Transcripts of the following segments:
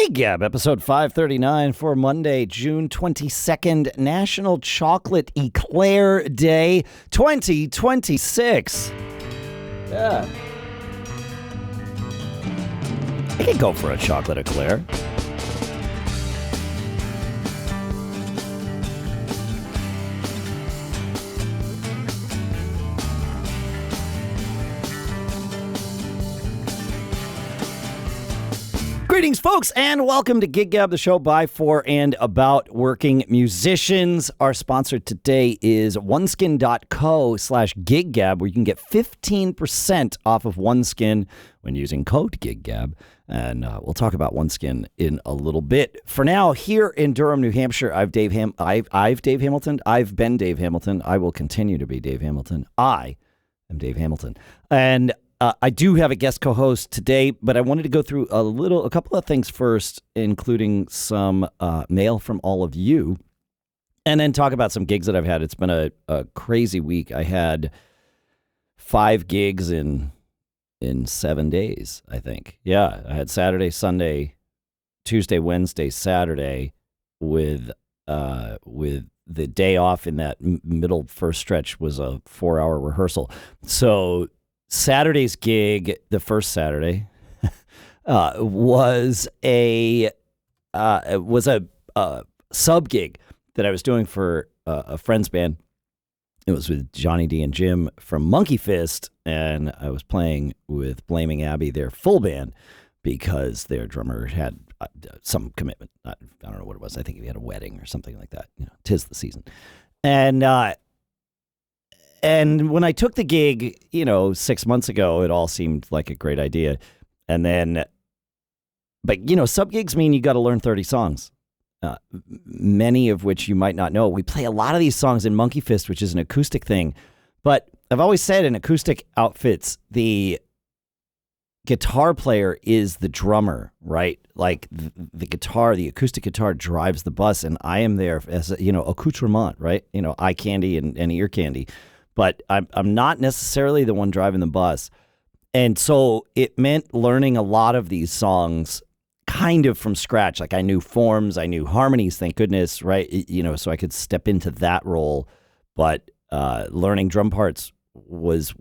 GIGGAB, episode 539 for Monday, June 22nd, National Chocolate Eclair Day 2026. Yeah. I could go for a chocolate eclair. Greetings, folks, and welcome to GIGGAB, the show by, for, and about working musicians. Our sponsor today is oneskin.co/GIGGAB, where you can get 15% off of OneSkin when using code GIGGAB. And we'll talk about OneSkin in a little bit. For now, here in Durham, New Hampshire, I've Dave Hamilton. I've been Dave Hamilton. I will continue to be Dave Hamilton. I am Dave Hamilton. And I do have a guest co-host today, but I wanted to go through a couple of things first, including some mail from all of you, and then talk about some gigs that I've had. It's been a crazy week. I had 5 gigs in 7 days, I think. Yeah, I had Saturday, Sunday, Tuesday, Wednesday, Saturday, with the day off in that middle first stretch was a 4-hour rehearsal. So Saturday's gig, the first Saturday, was a sub gig that I was doing for a friend's band. It was with Johnny D and Jim from Monkey Fist, and I was playing with Blaming Abby, their full band, because their drummer had some commitment. I don't know what it was. I think he had a wedding or something like that. You know, 'tis the season. And when I took the gig, 6 months ago, it all seemed like a great idea. But sub gigs mean you got to learn 30 songs, many of which you might not know. We play a lot of these songs in Monkey Fist, which is an acoustic thing. But I've always said in acoustic outfits, the guitar player is the drummer, right? Like the guitar, the acoustic guitar drives the bus, and I am there as, accoutrement, right? Eye candy and ear candy. But I'm not necessarily the one driving the bus. And so it meant learning a lot of these songs kind of from scratch. Like I knew forms, I knew harmonies, thank goodness, right? So I could step into that role. But learning drum parts was,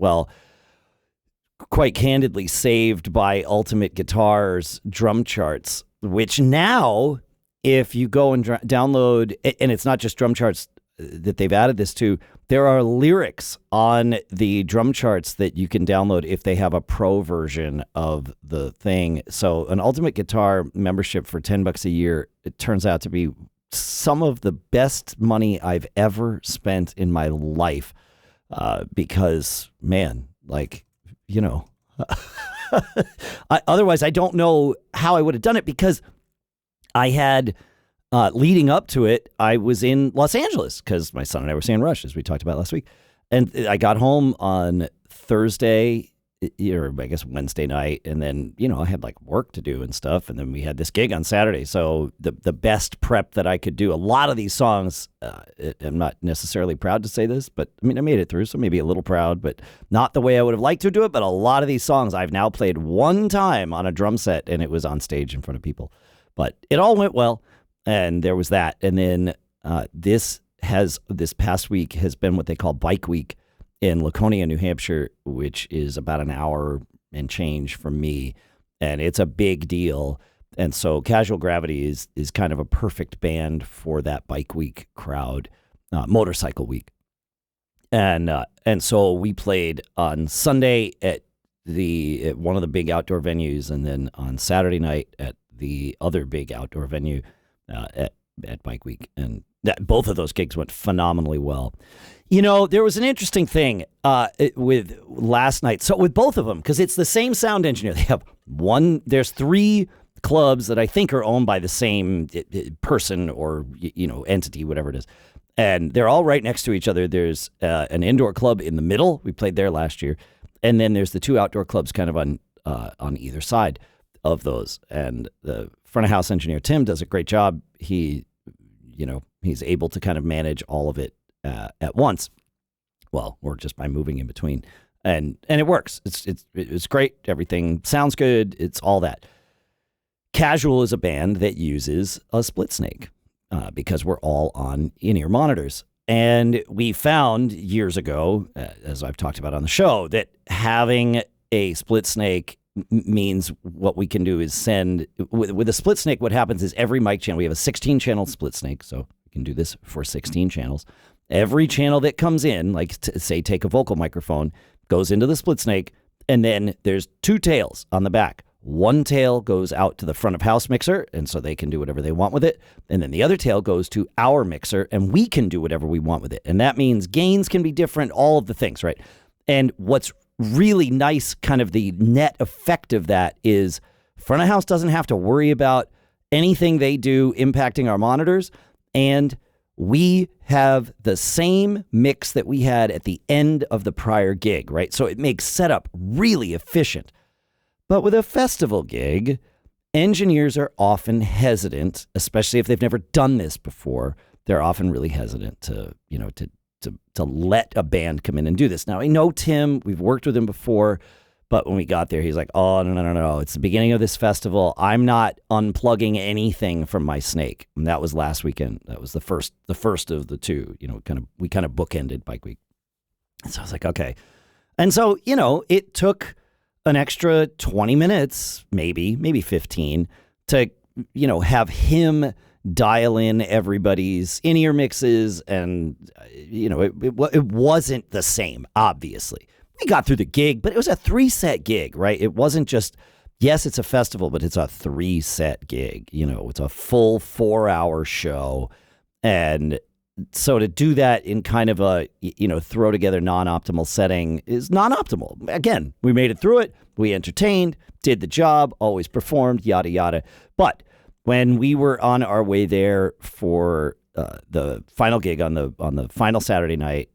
quite candidly saved by Ultimate Guitar's drum charts, which now, if you go and download, and it's not just drum charts that they've added this to, there are lyrics on the drum charts that you can download if they have a pro version of the thing. So an Ultimate Guitar membership for $10 a year, it turns out to be some of the best money I've ever spent in my life. Because, man, otherwise I don't know how I would have done it, because I had... leading up to it, I was in Los Angeles because my son and I were seeing Rush, as we talked about last week. And I got home on Thursday, or I guess Wednesday night, and then, I had work to do and stuff. And then we had this gig on Saturday. So the best prep that I could do, a lot of these songs, I'm not necessarily proud to say this, but I made it through, so maybe a little proud, but not the way I would have liked to do it. But a lot of these songs I've now played one time on a drum set, and it was on stage in front of people. But it all went well. And there was that. And then this past week has been what they call Bike Week in Laconia, New Hampshire, which is about an hour and change from me. And it's a big deal. And so Casual Gravity is kind of a perfect band for that Bike Week crowd, Motorcycle Week. And so we played on Sunday at one of the big outdoor venues, and then on Saturday night at the other big outdoor venue at Bike Week, and both of those gigs went phenomenally well. There was an interesting thing with last night. So with both of them, because it's the same sound engineer. They have there's 3 clubs that I think are owned by the same person or entity, whatever it is, and they're all right next to each other. There's an indoor club in the middle. We played there last year, and then there's the 2 outdoor clubs kind of on either side of those. And the front of house engineer Tim does a great job. He's able to kind of manage all of it at once. Well, or just by moving in between, and it works. It's great. Everything sounds good. It's all that. Casual is a band that uses a split snake because we're all on in-ear monitors. And we found years ago, as I've talked about on the show, that having a split snake means what we can do is send with a split snake. What happens is every mic channel, we have a 16 channel split snake. So we can do this for 16 channels. Every channel that comes in, like say, take a vocal microphone, goes into the split snake. And then there's two tails on the back. One tail goes out to the front of house mixer, and so they can do whatever they want with it. And then the other tail goes to our mixer, and we can do whatever we want with it. And that means gains can be different, all of the things, right? And what's really nice, kind of the net effect of that is front of house doesn't have to worry about anything they do impacting our monitors. And we have the same mix that we had at the end of the prior gig, right? So it makes setup really efficient. But with a festival gig, engineers are often hesitant, especially if they've never done this before. They're often really hesitant to let a band come in and do this. Now, I know Tim, we've worked with him before, but when we got there, he's like, oh, no. It's the beginning of this festival. I'm not unplugging anything from my snake. And that was last weekend. That was the first of the two, we kind of bookended Bike Week. And so I was like, okay. And so, it took an extra 20 minutes, maybe 15, to, have him dial in everybody's in-ear mixes. And, it wasn't the same, obviously. We got through the gig, but it was a 3-set gig, right? It wasn't just, yes, it's a festival, but it's a 3-set gig. It's a full 4-hour show. And so to do that in kind of a, throw together non-optimal setting is non-optimal. Again, we made it through it. We entertained, did the job, always performed, yada, yada. But when we were on our way there for the final gig on the final Saturday night,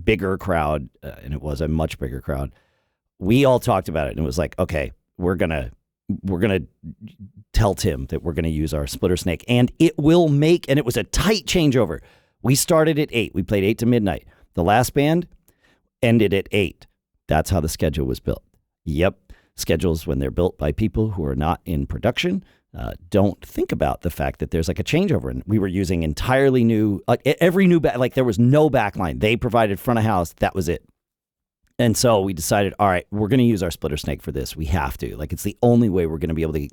bigger crowd, and it was a much bigger crowd, we all talked about it. And it was like, okay, we're going to tell Tim that we're going to use our splitter snake, and it will make, and it was a tight changeover. We started at 8. We played 8 to midnight. The last band ended at 8. That's how the schedule was built. Yep. Schedules, when they're built by people who are not in production, don't think about the fact that there's like a changeover. And we were using entirely new, every new, there was no backline. They provided front of house. That was it. And so we decided, all right, we're going to use our splitter snake for this. We have to. It's the only way we're going to be able to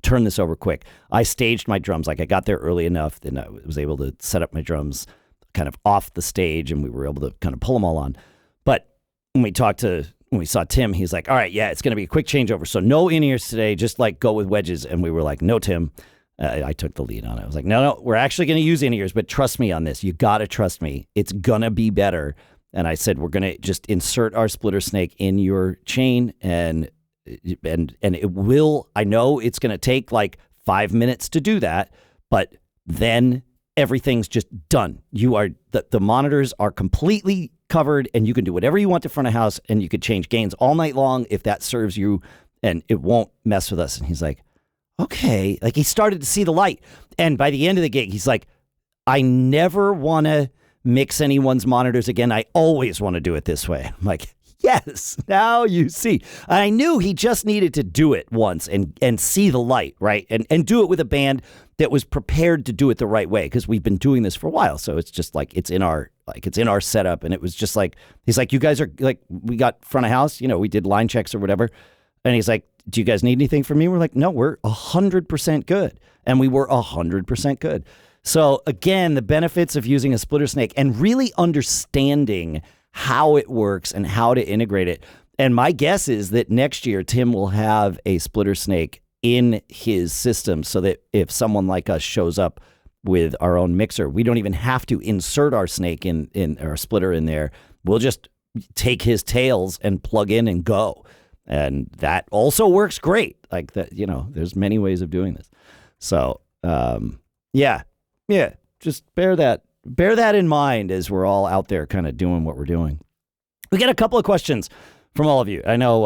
turn this over quick. I staged my drums. I got there early enough that I was able to set up my drums kind of off the stage, and we were able to kind of pull them all on. But when we saw Tim, he's like, all right, yeah, it's going to be a quick changeover. So no in-ears today, just go with wedges. And we were like, no, Tim. I took the lead on it. I was like, no, we're actually going to use in-ears, but trust me on this. You got to trust me. It's going to be better. And I said, we're going to just insert our splitter snake in your chain, and it will, I know it's going to take 5 minutes to do that, but then everything's just done. The monitors are completely covered, and you can do whatever you want to front of house, and you could change gains all night long if that serves you, and it won't mess with us. And he's like, okay. He started to see the light. And by the end of the gig, he's like, I never want to mix anyone's monitors again. I always want to do it this way. I'm like, yes, now you see. I knew he just needed to do it once and see the light, right? And do it with a band that was prepared to do it the right way, because we've been doing this for a while. So it's just it's in our setup. And it was just he's like, you guys are we got front of house, we did line checks or whatever. And he's like, do you guys need anything from me? We're like, no, we're 100% good. And we were 100% good. So again, the benefits of using a splitter snake and really understanding how it works and how to integrate it. And my guess is that next year, Tim will have a splitter snake in his system so that if someone like us shows up with our own mixer, we don't even have to insert our snake in our splitter in there. We'll just take his tails and plug in and go. And that also works great. There's many ways of doing this. So, yeah, just bear that in mind as we're all out there kind of doing what we're doing. We got a couple of questions from all of you. I know,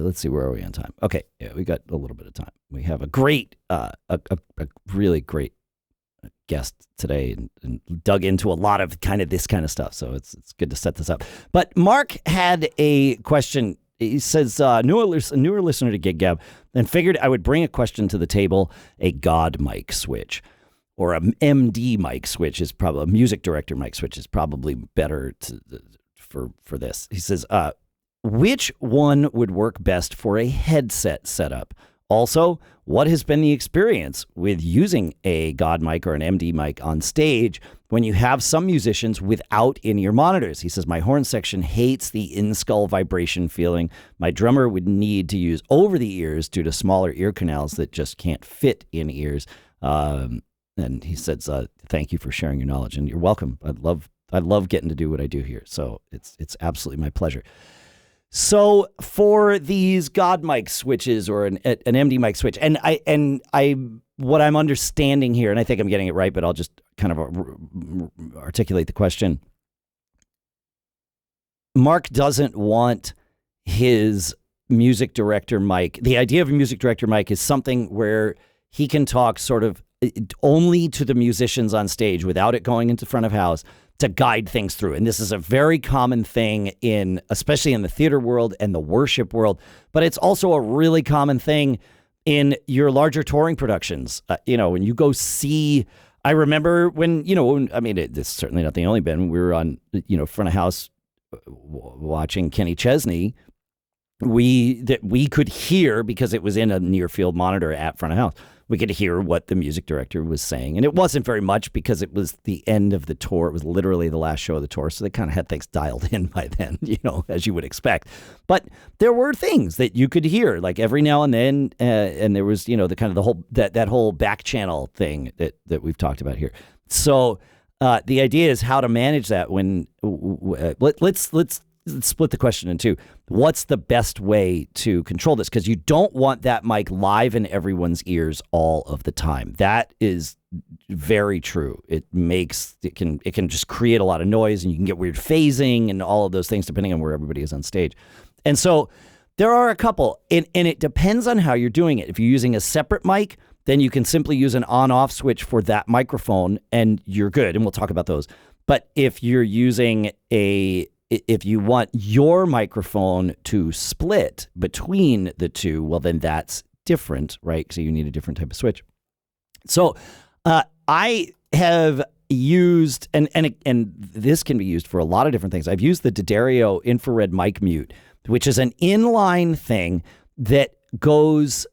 let's see, where are we on time? Okay, yeah, we got a little bit of time. We have a great, a really great guest today and dug into a lot of kind of this kind of stuff. So it's good to set this up. But Mark had a question He says, newer listener to GIGGAB, and figured I would bring a question to the table, a God mic switch. Or a MD mic switch is probably, a music director mic switch is probably better for this. He says, which one would work best for a headset setup? Also, what has been the experience with using a God mic or an MD mic on stage when you have some musicians without in-ear monitors? He says, my horn section hates the in-skull vibration feeling. My drummer would need to use over-the-ears due to smaller ear canals that just can't fit in ears. And he says, thank you for sharing your knowledge. And you're welcome. I love getting to do what I do here. So it's absolutely my pleasure. So for these God mic switches or an MD mic switch, and I what I'm understanding here, and I think I'm getting it right, but I'll just kind of articulate the question. Mark doesn't want his music director mic. The idea of a music director mic is something where he can talk sort of only to the musicians on stage without it going into front of house to guide things through. And this is a very common thing especially in the theater world and the worship world, but it's also a really common thing in your larger touring productions. When you go see, I remember it's certainly not the only band. We were on, front of house watching Kenny Chesney. We could hear, because it was in a near field monitor at front of house, we could hear what the music director was saying. And it wasn't very much because it was the end of the tour. It was literally the last show of the tour. So they kind of had things dialed in by then, as you would expect. But there were things that you could hear like every now and then. And there was, the kind of the whole, that whole back channel thing that we've talked about here. So the idea is how to manage that when let's split the question in two. What's the best way to control this? Because you don't want that mic live in everyone's ears all of the time. That is very true. It can just create a lot of noise, and you can get weird phasing and all of those things depending on where everybody is on stage. And so there are a couple, and it depends on how you're doing it. If you're using a separate mic, then you can simply use an on-off switch for that microphone, and you're good. And we'll talk about those. But if you're using if you want your microphone to split between the two, well, then that's different, right? So you need a different type of switch. So I have used, and this can be used for a lot of different things. I've used the D'Addario infrared mic mute, which is an inline thing that goes,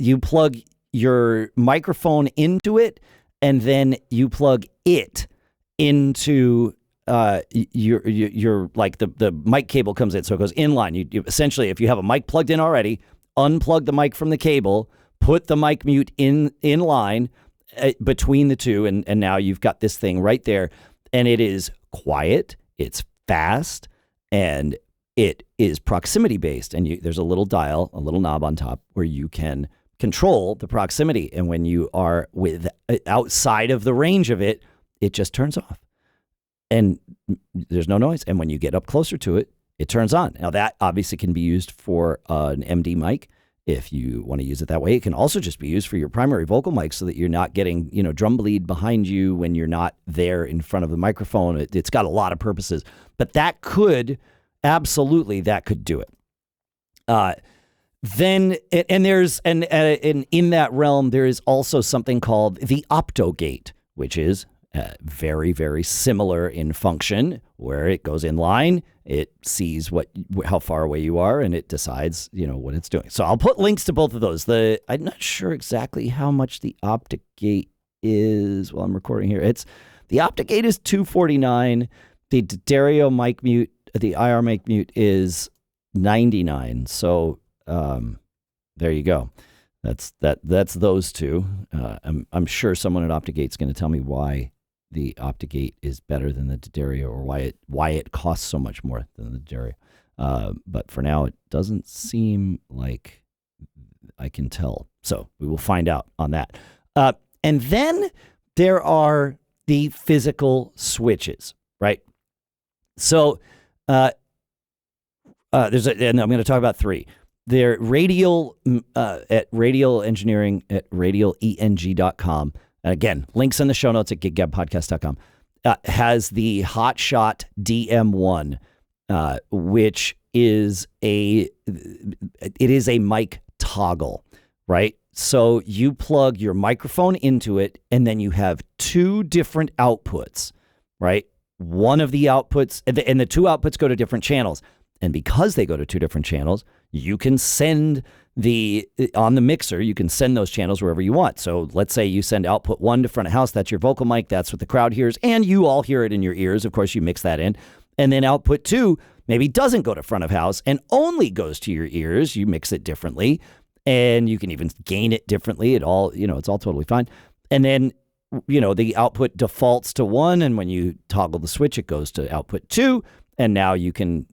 you plug your microphone into it, and then you plug it into your like the mic cable comes in, so it goes inline. You essentially, if you have a mic plugged in already, unplug the mic from the cable, put the mic mute in line between the two, and now you've got this thing right there, and it is quiet, it's fast, and it is proximity based. And there's a little dial, a little knob on top where you can control the proximity, and when you are outside of the range of it, it just turns off. And there's no noise. And when you get up closer to it, it turns on. Now, that obviously can be used for an MD mic if you want to use it that way. It can also just be used for your primary vocal mic so that you're not getting, drum bleed behind you when you're not there in front of the microphone. It's got a lot of purposes. But that could do it. Then, and in that realm, there is also something called the Optogate, which is very, very similar in function, where it goes in line, it sees how far away you are, and it decides, what it's doing. So I'll put links to both of those. I'm not sure exactly how much the Optogate is while I'm recording here. The Optogate is $249. The D'Addario mic mute, the IR mic mute is $99. So there you go. That's those two. I'm sure someone at Optogate's going to tell me why the Optogate is better than the D'Addario, or why it costs so much more than the D'Addario. But for now, it doesn't seem like I can tell. So we will find out on that. And then there are the physical switches, right? So and I'm going to talk about three. They're Radial at Radial Engineering at radialeng.com. And again, links in the show notes at giggabpodcast.com. Has the Hotshot DM1, which is a mic toggle, right? So you plug your microphone into it, and then you have two different outputs, right? One of the outputs, and the two outputs go to different channels. And because they go to two different channels, you can send on the mixer, you can send those channels wherever you want. So let's say you send output 1 to front of house. That's your vocal mic. That's what the crowd hears. And you all hear it in your ears. Of course, you mix that in. And then output 2 maybe doesn't go to front of house and only goes to your ears. You mix it differently. And you can even gain it differently. It's all totally fine. And then, the output defaults to 1. And when you toggle the switch, it goes to output 2. And now you can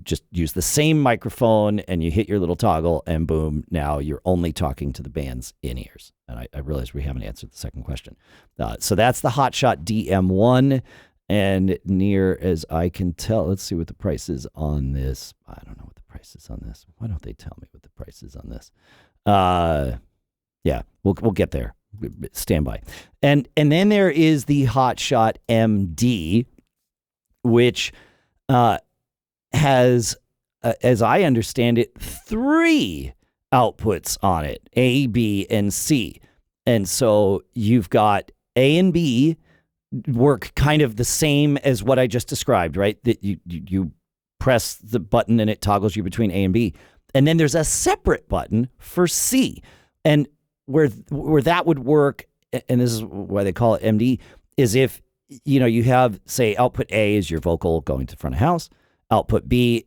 just use the same microphone and you hit your little toggle and boom, now you're only talking to the band's in-ears. And I realize we haven't answered the second question. So that's the Hotshot DM1. And near as I can tell, let's see what the price is on this. I don't know what the price is on this. Why don't they tell me what the price is on this? Yeah, we'll get there. Stand by. And then there is the Hotshot MD, which has, as I understand it, 3 outputs on it, A, B, and C. And so you've got A and B work kind of the same as what I just described, right? That you press the button and it toggles you between A and B. And then there's a separate button for C. And where that would work, and this is why they call it MD, is if you have, say, output A is your vocal going to front of house. Output B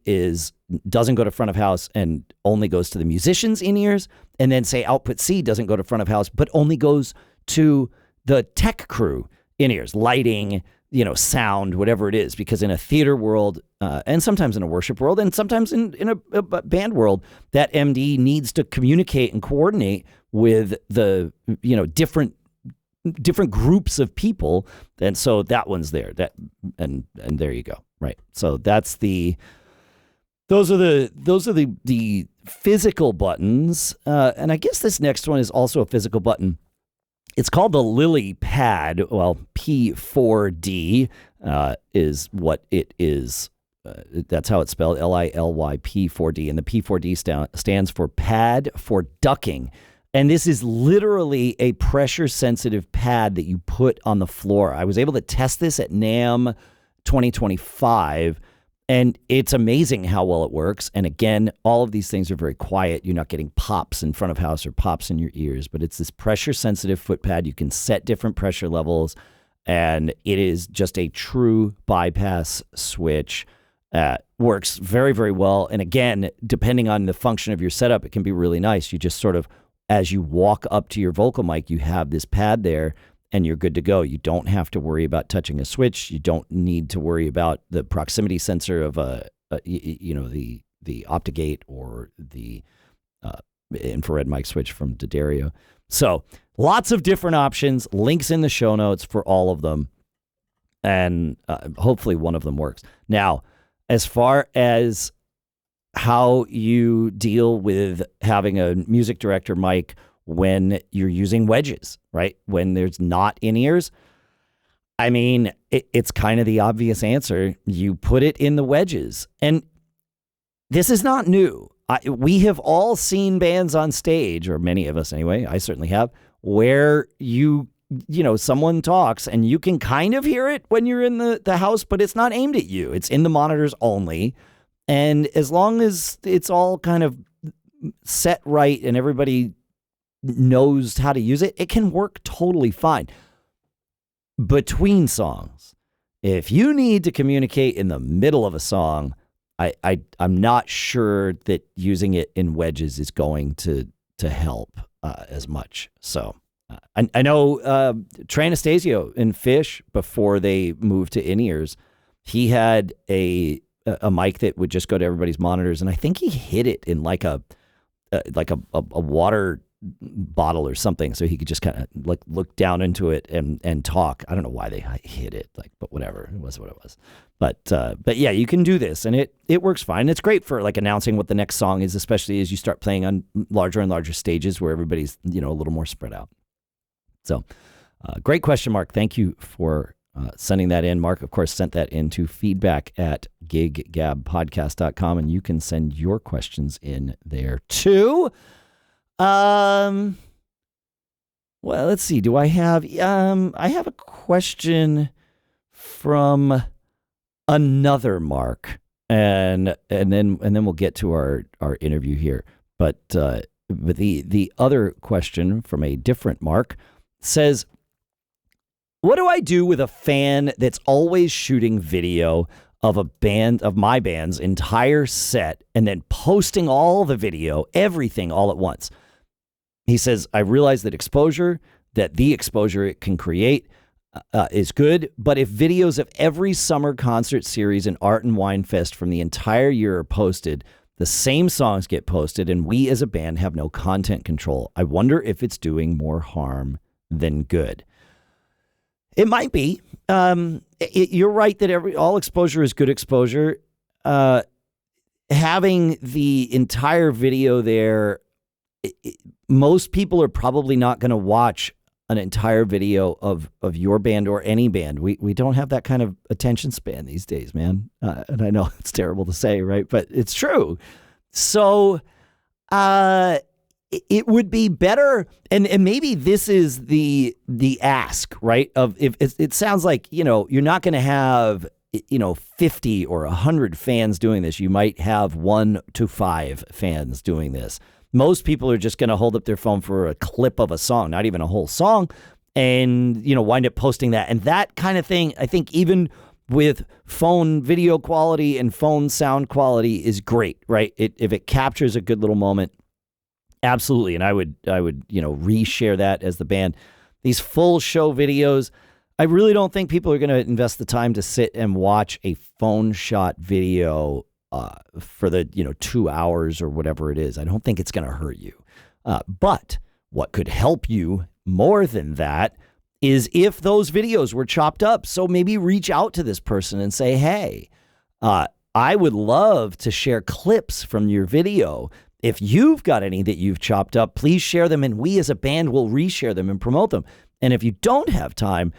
doesn't go to front of house and only goes to the musicians' in-ears. And then say output C doesn't go to front of house, but only goes to the tech crew in-ears, lighting, sound, whatever it is. Because in a theater world, and sometimes in a worship world, and sometimes in a band world, that MD needs to communicate and coordinate with the, different groups of people. And so that one's there. And there you go. Right. So those are the physical buttons. And I guess this next one is also a physical button. It's called the Lily Pad. Well, P4D is what it is. That's how it's spelled, Lily P4D. And the P4D stands for pad for ducking. And this is literally a pressure-sensitive pad that you put on the floor. I was able to test this at NAMM 2025, and it's amazing how well it works. And again, all of these things are very quiet. You're not getting pops in front of house or pops in your ears, but it's this pressure-sensitive foot pad. You can set different pressure levels, and it is just a true bypass switch. Works very, very well. And again, depending on the function of your setup, it can be really nice. You just sort of, as you walk up to your vocal mic, you have this pad there and you're good to go. You don't have to worry about touching a switch. You don't need to worry about the proximity sensor of the Optigate or the infrared mic switch from D'Addario. So lots of different options, links in the show notes for all of them. And hopefully one of them works. Now, as far as how you deal with having a music director mic when you're using wedges, right? When there's not in-ears. I mean, it's kind of the obvious answer. You put it in the wedges. And this is not new. We have all seen bands on stage, or many of us anyway, I certainly have, where someone talks and you can kind of hear it when you're in the house, but it's not aimed at you. It's in the monitors only. And as long as it's all kind of set right and everybody knows how to use it, it can work totally fine. Between songs, if you need to communicate in the middle of a song, I'm not sure that using it in wedges is going to help as much. So I know Trey Anastasio in Fish, before they moved to in-ears, he had a mic that would just go to everybody's monitors, and I think he hid it in like a water bottle or something, so he could just kind of look down into it and talk. I don't know why they hid it, but whatever, it was what it was. But yeah, you can do this, and it works fine. It's great for announcing what the next song is, especially as you start playing on larger and larger stages where everybody's a little more spread out. So, great question, Mark. Thank you for sending that in. Mark, of course, sent that in to feedback@giggabpodcast.com, and you can send your questions in there too. Well, let's see. Do I have I have a question from another Mark, and then we'll get to our interview here. But the other question from a different Mark says, what do I do with a fan that's always shooting video of my band's entire set and then posting all the video, everything all at once? He says, I realize that the exposure it can create is good, but if videos of every summer concert series and Art and Wine Fest from the entire year are posted, the same songs get posted, and we as a band have no content control. I wonder if it's doing more harm than good. It might be. You're right that all exposure is good exposure. Having the entire video there, most people are probably not going to watch an entire video of your band or any band. We don't have that kind of attention span these days, man. And I know it's terrible to say, right? But it's true. So it would be better, and maybe this is the ask, right? Of if it sounds like, you're not going to have 50 or 100 fans doing this. You might have 1 to 5 fans doing this. Most people are just going to hold up their phone for a clip of a song, not even a whole song, and wind up posting that. And that kind of thing, I think, even with phone video quality and phone sound quality, is great, right? If it captures a good little moment. Absolutely. And I would, reshare that as the band. These full show videos, I really don't think people are going to invest the time to sit and watch a phone shot video for the, 2 hours or whatever it is. I don't think it's going to hurt you. But what could help you more than that is if those videos were chopped up. So maybe reach out to this person and say, hey, I would love to share clips from your video. If you've got any that you've chopped up, please share them, and we as a band will reshare them and promote them. And if you don't have time,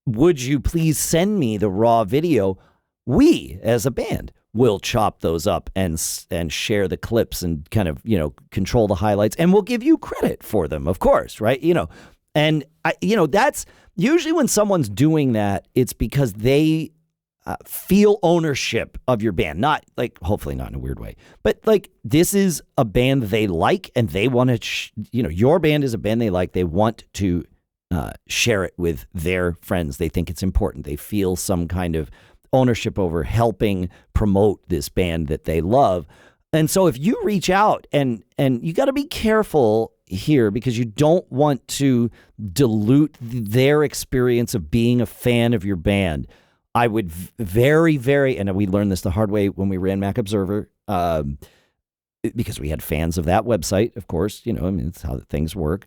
would you please send me the raw video? We as a band will chop those up and share the clips and kind of, control the highlights, and we'll give you credit for them, of course, right? And that's usually when someone's doing that, it's because they feel ownership of your band, not like, hopefully not in a weird way, but like, this is a band they like, and they want to, your band is a band they like. They want to share it with their friends. They think it's important. They feel some kind of ownership over helping promote this band that they love. And so if you reach out, and you got to be careful here, because you don't want to dilute their experience of being a fan of your band. I would very, very, and we learned this the hard way when we ran Mac Observer, because we had fans of that website, of course, it's how things work.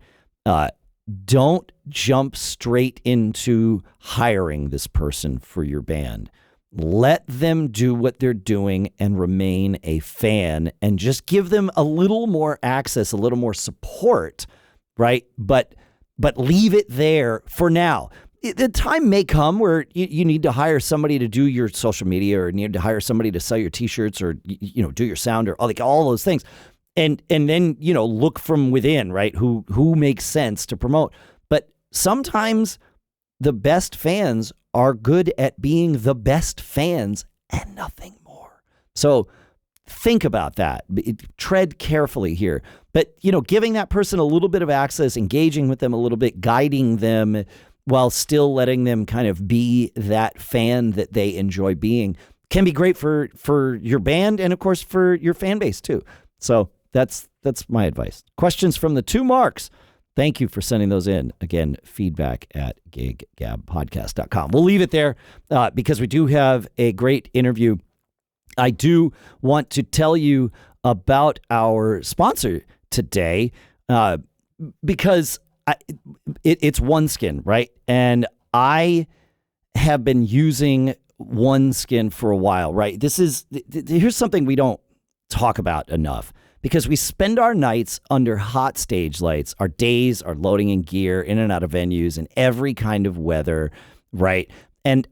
Don't jump straight into hiring this person for your band. Let them do what they're doing and remain a fan, and just give them a little more access, a little more support, right? But leave it there for now. The time may come where you need to hire somebody to do your social media, or need to hire somebody to sell your T-shirts, or do your sound, or all those things, and then look from within, right? Who makes sense to promote. But sometimes the best fans are good at being the best fans and nothing more. So think about that. Tread carefully here. But giving that person a little bit of access, engaging with them a little bit, guiding them, while still letting them kind of be that fan that they enjoy being, can be great for your band, and of course for your fan base too. So that's my advice. Questions from the 2 Marks. Thank you for sending those in. Again, feedback@giggabpodcast.com. We'll leave it there because we do have a great interview. I do want to tell you about our sponsor today because it's OneSkin, right? And I have been using OneSkin for a while, right? Here's something we don't talk about enough, because we spend our nights under hot stage lights. Our days are loading in gear, in and out of venues, in every kind of weather, right? And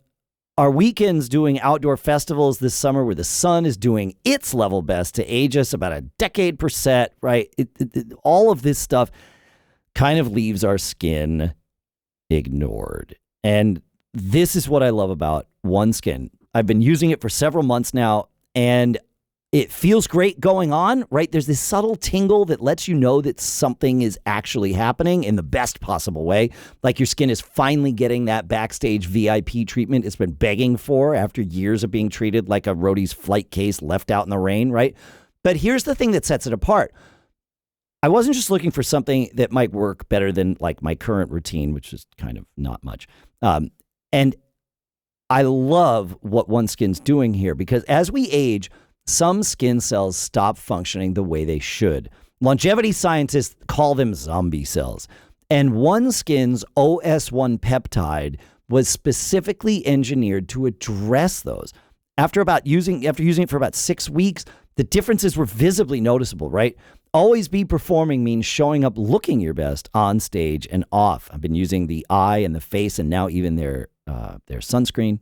our weekends doing outdoor festivals this summer where the sun is doing its level best to age us about a decade per set, right? All of this stuff kind of leaves our skin ignored. And this is what I love about OneSkin. I've been using it for several months now, and it feels great going on, right? There's this subtle tingle that lets you know that something is actually happening in the best possible way. Like your skin is finally getting that backstage VIP treatment it's been begging for after years of being treated like a roadie's flight case left out in the rain, right? But here's the thing that sets it apart. I wasn't just looking for something that might work better than like my current routine, which is kind of not much. And I love what OneSkin's doing here because as we age, some skin cells stop functioning the way they should. Longevity scientists call them zombie cells. And OneSkin's OS1 peptide was specifically engineered to address those. After using it for about 6 weeks, the differences were visibly noticeable, right? Always be performing means showing up looking your best on stage and off. I've been using the eye and the face and now even their sunscreen.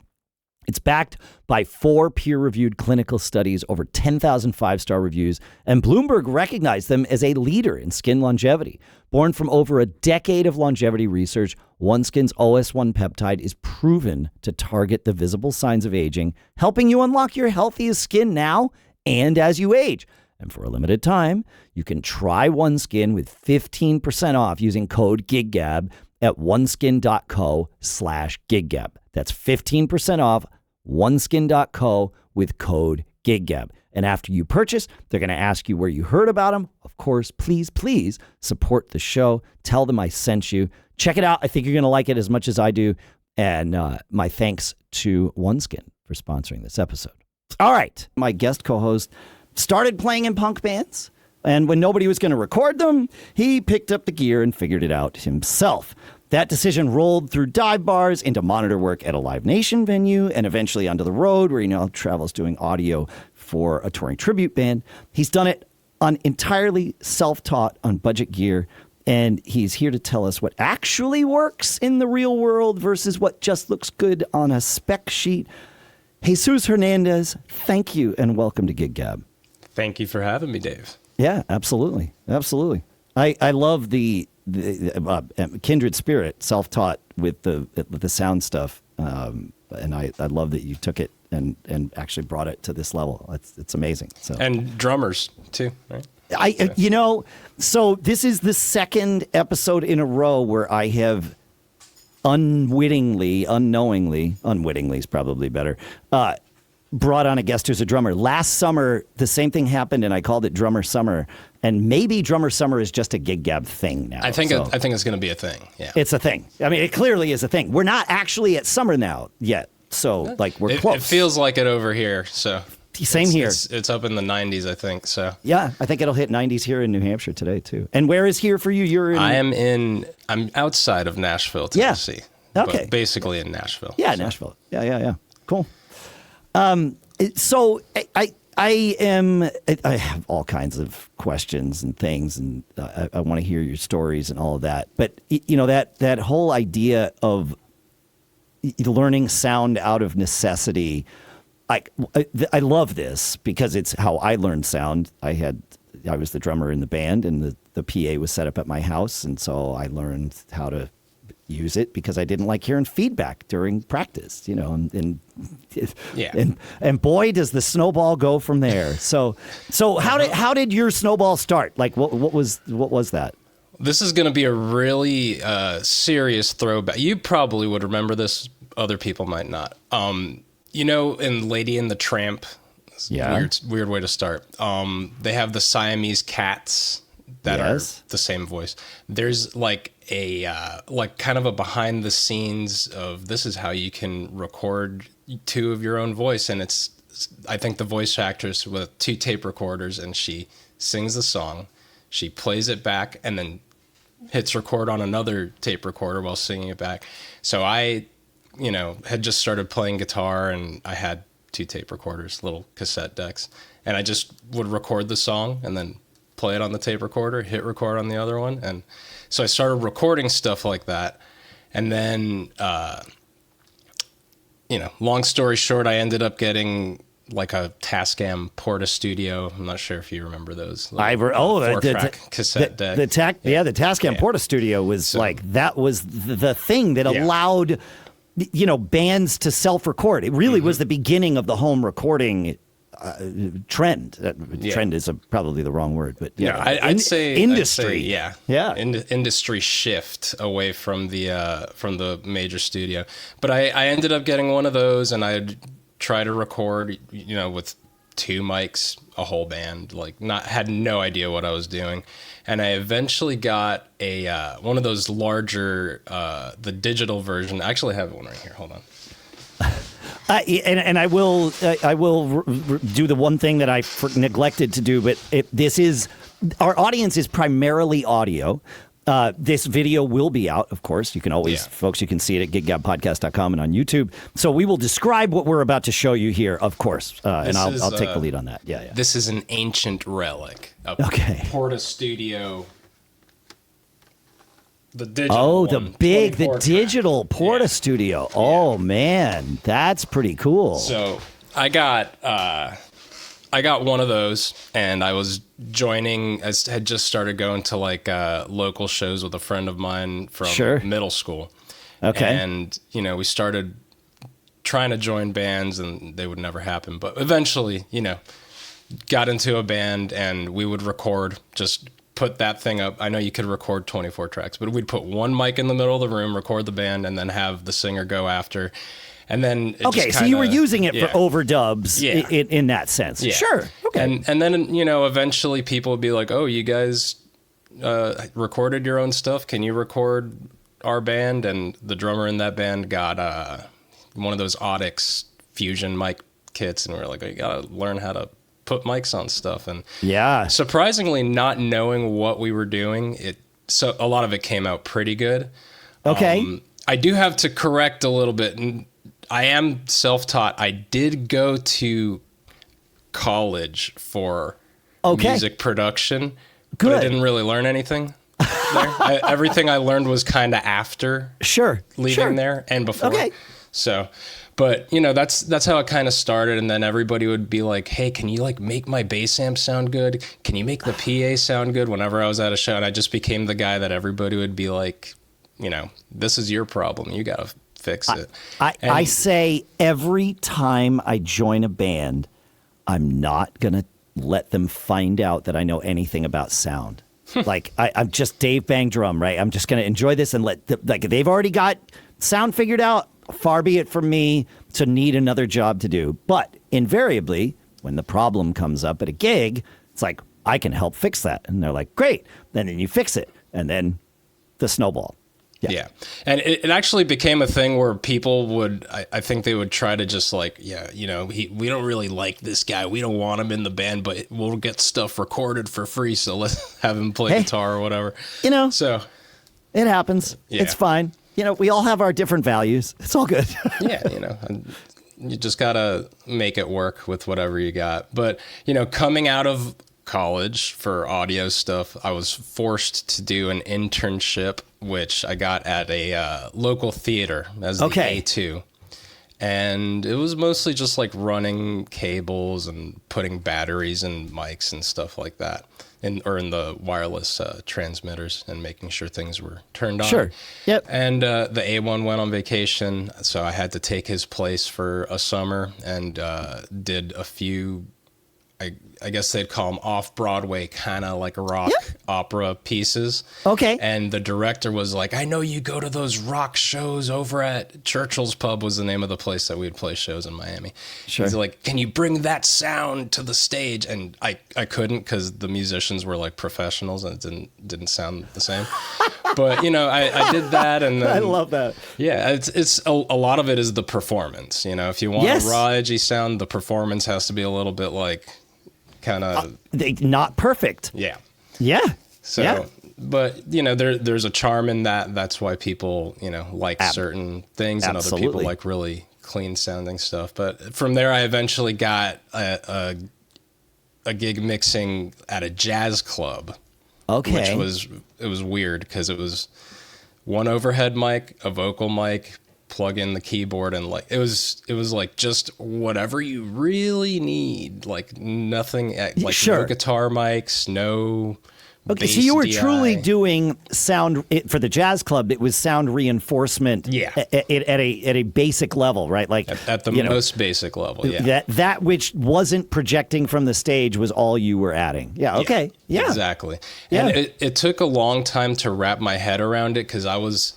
It's backed by 4 peer-reviewed clinical studies, over 10,000 5-star reviews, and Bloomberg recognized them as a leader in skin longevity. Born from over a decade of longevity research, OneSkin's OS1 peptide is proven to target the visible signs of aging, helping you unlock your healthiest skin now and as you age. And for a limited time, you can try OneSkin with 15% off using code GIGGAB at oneskin.co/GIGGAB. That's 15% off oneskin.co with code GIGGAB. And after you purchase, they're going to ask you where you heard about them. Of course, please support the show. Tell them I sent you. Check it out. I think you're going to like it as much as I do. And my thanks to OneSkin for sponsoring this episode. All right. My guest co-host started playing in punk bands. And when nobody was going to record them, he picked up the gear and figured it out himself. That decision rolled through dive bars into monitor work at a Live Nation venue and eventually onto the road where he now travels doing audio for a touring tribute band. He's done it on entirely self-taught on budget gear, and he's here to tell us what actually works in the real world versus what just looks good on a spec sheet. Jesus Hernandez, thank you and welcome to GIGGAB. Thank you for having me, Dave. Yeah, absolutely. Absolutely. I love the kindred spirit, self-taught with the sound stuff. And I love that you took it and actually brought it to this level. It's amazing. So and drummers too, right? So this is the second episode in a row where I have unknowingly is probably better, brought on a guest who's a drummer. Last summer, the same thing happened, and I called it Drummer Summer. And maybe Drummer Summer is just a GIGGAB thing now. I think it's going to be a thing. Yeah, it's a thing. I mean, it clearly is a thing. We're not actually at summer now yet, so we're close. It feels like it over here. So same here. It's up in the 90s, I think. So yeah, I think it'll hit 90s here in New Hampshire today too. And where is here for you? I'm outside of Nashville, Tennessee. Yeah. Okay. But basically in Nashville. Yeah, so. Nashville. Yeah. Cool. So I have all kinds of questions and things, and I want to hear your stories and all of that. But that whole idea of learning sound out of necessity, I love this because it's how I learned sound. I was the drummer in the band, and the PA was set up at my house, and so I learned how to use it because I didn't like hearing feedback during practice, and boy, does the snowball go from there. So how did your snowball start? Like what was that? This is going to be a really serious throwback. You probably would remember this. Other people might not. In Lady and the Tramp, weird way to start. They have the Siamese cats that are the same voice. There's like a kind of a behind the scenes of this is how you can record 2 of your own voice, and it's I think the voice actress with 2 tape recorders, and she sings the song, she plays it back, and then hits record on another tape recorder while singing it back. So I had just started playing guitar, and I had 2 tape recorders, little cassette decks, and I just would record the song and then play it on the tape recorder, hit record on the other one. And so I started recording stuff like that. And then long story short, I ended up getting like a Tascam Portastudio. I'm not sure if you remember those. Four-track cassette deck. The Tascam Portastudio was that was the thing that allowed bands to self-record. It really was the beginning of the home recording trend. Trend is probably the wrong word, but I'd say industry. Industry shift away from the major studio. But I ended up getting one of those, and I'd try to record, with 2 mics, a whole band. Had no idea what I was doing, and I eventually got a one of those larger, the digital version. I actually have one right here. Hold on. And I will do the one thing that I neglected to do, but this is our audience is primarily audio. This video will be out, of course. You can always, folks, you can see it at giggabpodcast.com and on YouTube. So we will describe what we're about to show you here, of course, and I'll take the lead on that. Yeah. This is an ancient relic. Portastudio. The digital the digital Portastudio. Yeah. Oh man, that's pretty cool. So I got one of those, and I was joining. I had just started going to local shows with a friend of mine from middle school. Okay, and we started trying to join bands, and they would never happen. But eventually, got into a band, and we would record just. Put that thing up. I know you could record 24 tracks, but we'd put one mic in the middle of the room, record the band, and then have the singer go after. And then so you were using it for overdubs in that sense. Yeah. Sure. Okay. And then eventually people would be like, "Oh, you guys recorded your own stuff. Can you record our band?" And the drummer in that band got one of those Audix Fusion mic kits, and we were like, "Oh, you gotta learn how to put mics on stuff." And surprisingly, not knowing what we were doing, so a lot of it came out pretty good. Okay. I do have to correct a little bit, and I am self-taught. I did go to college for music production, but I didn't really learn anything there. Everything I learned was kind of after leaving there and before. Okay. So, but that's how it kind of started. And then everybody would be like, "Hey, can you make my bass amp sound good? Can you make the PA sound good?" Whenever I was at a show, and I just became the guy that everybody would be like, "This is your problem. You got to fix it." I say every time I join a band, I'm not going to let them find out that I know anything about sound. I'm just Dave Bang Drum, right? I'm just going to enjoy this and they've already got sound figured out. Far be it from me to need another job to do. But invariably, when the problem comes up at a gig, it's like, I can help fix that. And they're like, great. And then you fix it. And then the snowball. Yeah. And it actually became a thing where people would, I think they would try to just we don't really like this guy. We don't want him in the band, but we'll get stuff recorded for free. So let's have him play guitar or whatever. So it happens. Yeah. It's fine. We all have our different values. It's all good. You just got to make it work with whatever you got. But, coming out of college for audio stuff, I was forced to do an internship, which I got at a local theater as the A2. And it was mostly just running cables and putting batteries in mics and stuff like that. In the wireless transmitters and making sure things were turned on. Sure. Yep. And the A1 went on vacation, so I had to take his place for a summer and did a few, I guess they'd call them off-Broadway kind of rock opera pieces. Okay. And the director was like, "I know you go to those rock shows over at Churchill's Pub," was the name of the place that we'd play shows in Miami. Sure. He's like, "Can you bring that sound to the stage?" And I couldn't, because the musicians were professionals and it didn't sound the same. But, I did that. And then, I love that. Yeah, it's a lot of it is the performance. If you want a raw, edgy sound, the performance has to be a little bit kind of not perfect. Yeah. So, but there's a charm in that. That's why people like certain things, and other people like really clean sounding stuff. But from there, I eventually got a gig mixing at a jazz club. Okay, it was weird because it was one overhead mic, a vocal mic, plug in the keyboard, and like it was like just whatever you really need, like nothing, like Sure. no guitar mics, no Okay, bass so you were DI. truly doing sound for the jazz club. It was sound reinforcement, Yeah. at a basic level, right? Like At the most basic level, yeah. that which wasn't projecting from the stage was all you were adding. Yeah. Okay. Yeah. Exactly. Yeah. And it took a long time to wrap my head around it, because I was,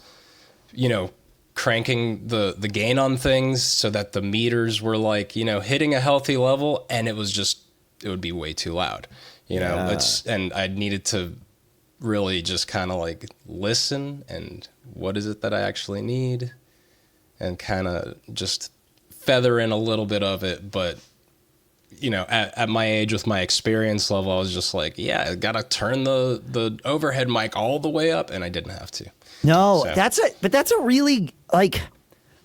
cranking the gain on things so that the meters were like, hitting a healthy level, and it would be way too loud. And I needed to really just kind of like listen, and what is it that I actually need, and kind of just feather in a little bit of it. But, at my age, with my experience level, I was just like, yeah, I got to turn the overhead mic all the way up, and I didn't have to. No, So- that's a really, like,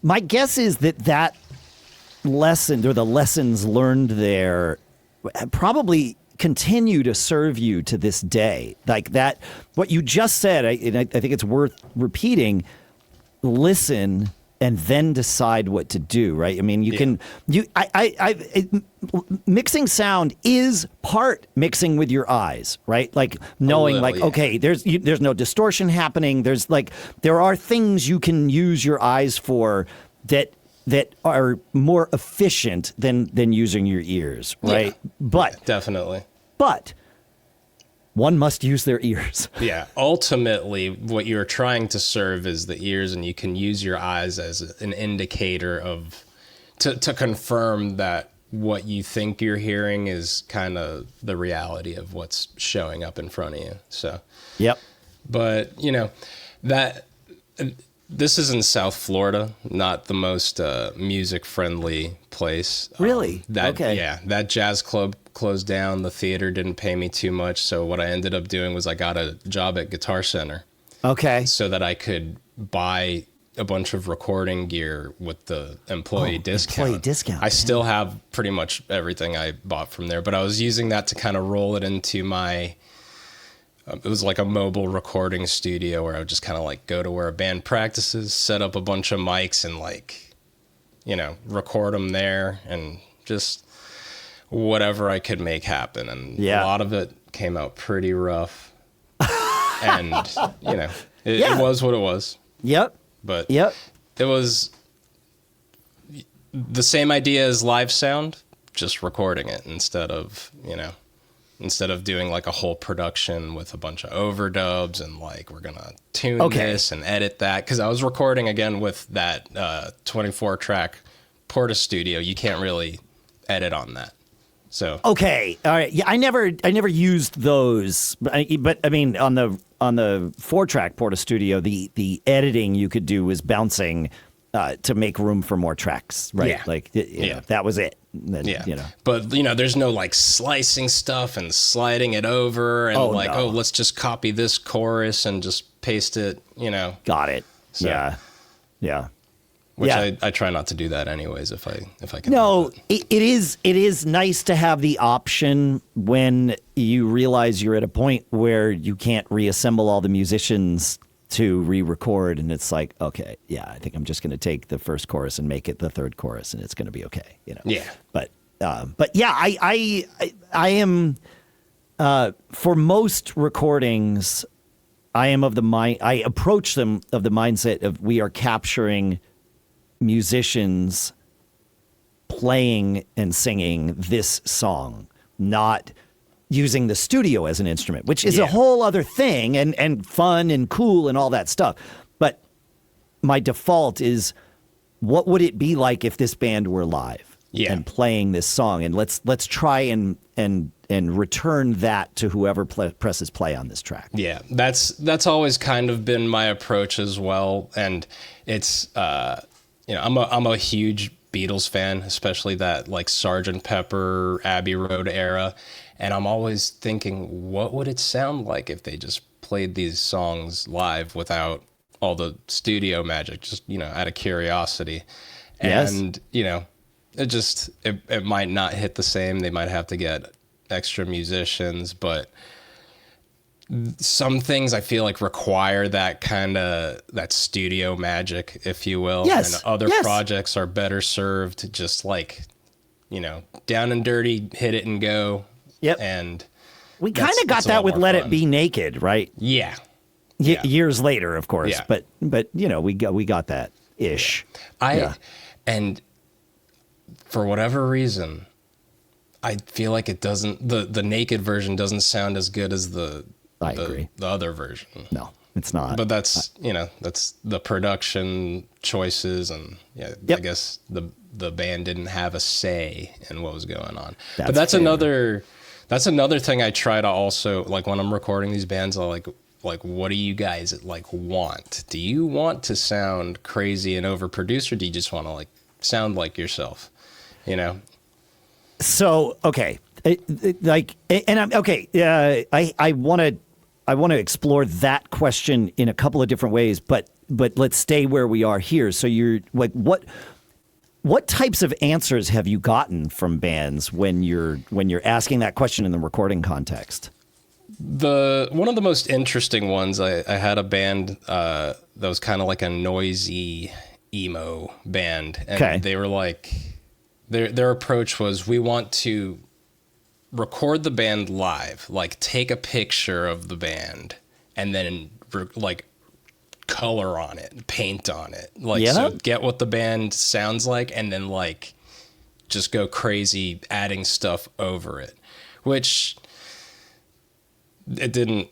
my guess is that lesson, or the lessons learned there, probably continue to serve you to this day. Like that, what you just said, I think it's worth repeating. Listen and then decide what to do. Right? I mean, mixing sound is part mixing with your eyes, right? Like knowing, little, like, yeah. okay, there's no distortion happening. There are things you can use your eyes for that are more efficient than using your ears, right? Yeah. But Definitely. one must use their ears. Yeah. Ultimately, what you're trying to serve is the ears, and you can use your eyes as an indicator to confirm that what you think you're hearing is kind of the reality of what's showing up in front of you. So, Yep. but this is in South Florida, not the most music friendly place. Really? Okay. Yeah, that jazz club closed down. The theater didn't pay me too much, so what I ended up doing was I got a job at Guitar Center, Okay. so that I could buy a bunch of recording gear with the employee discount. Employee discount, I yeah. still have pretty much everything I bought from there, but I was using that to kind of roll it into my. It was like a mobile recording studio where I would just kind of like go to where a band practices, set up a bunch of mics, and like, record them there, and just whatever I could make happen. And Yeah. a lot of it came out pretty rough. And, it Yeah. was what it was. Yep. But Yep. it was the same idea as live sound, just recording it instead of doing like a whole production with a bunch of overdubs and like, we're going to tune this and edit that. Cause I was recording again with that 24 track Portastudio. You can't really edit on that. So, Okay. All right. Yeah. I never used those, but I mean, on the 4-track Portastudio, the editing you could do was bouncing to make room for more tracks, right? Yeah. Like, that was it. Then, yeah. But there's no like slicing stuff and sliding it over and no. let's just copy this chorus and just paste it, Got it. So- Yeah. Yeah. which Yeah. I try not to do that anyways if I can. No, help it. it is nice to have the option when you realize you're at a point where you can't reassemble all the musicians to re-record, and it's like, okay, yeah, I think I'm just going to take the first chorus and make it the third chorus, and it's going to be okay, Yeah. But yeah, I am for most recordings, I am of the mind. I approach them of the mindset of we are capturing musicians playing and singing this song, not using the studio as an instrument, which is a whole other thing and fun and cool and all that stuff. But my default is, what would it be like if this band were live and playing this song? And let's try and return that to whoever presses play on this track. Yeah, that's always kind of been my approach as well, and it's I'm a huge Beatles fan, especially that like Sgt. Pepper, Abbey Road era, and I'm always thinking, what would it sound like if they just played these songs live without all the studio magic, just out of curiosity. And it might not hit the same. They might have to get extra musicians, but some things I feel like require that studio magic, if you will. Yes. And other projects are better served just like, down and dirty, hit it and go. Yep. And we kind of got that with Let It Be Naked, right? Yeah. Years later, of course. Yeah. But we got that ish. And for whatever reason, I feel like it doesn't, the naked version doesn't sound as good as the other version. No, it's not. But that's, that's the production choices, and I guess the band didn't have a say in what was going on. But that's another thing I try to also, like, when I'm recording these bands, I'll like, what do you guys want? Do you want to sound crazy and overproduced, or do you just want to sound like yourself? So, okay. And I'm okay. I want to explore that question in a couple of different ways, but let's stay where we are here. So you're like, what types of answers have you gotten from bands when you're asking that question in the recording context? One of the most interesting ones, I had a band that was kind of like a noisy emo band, and they were like, their approach was, we want to record the band live, take a picture of the band and then color on it, paint on it, so get what the band sounds like, and then just go crazy adding stuff over it, which it didn't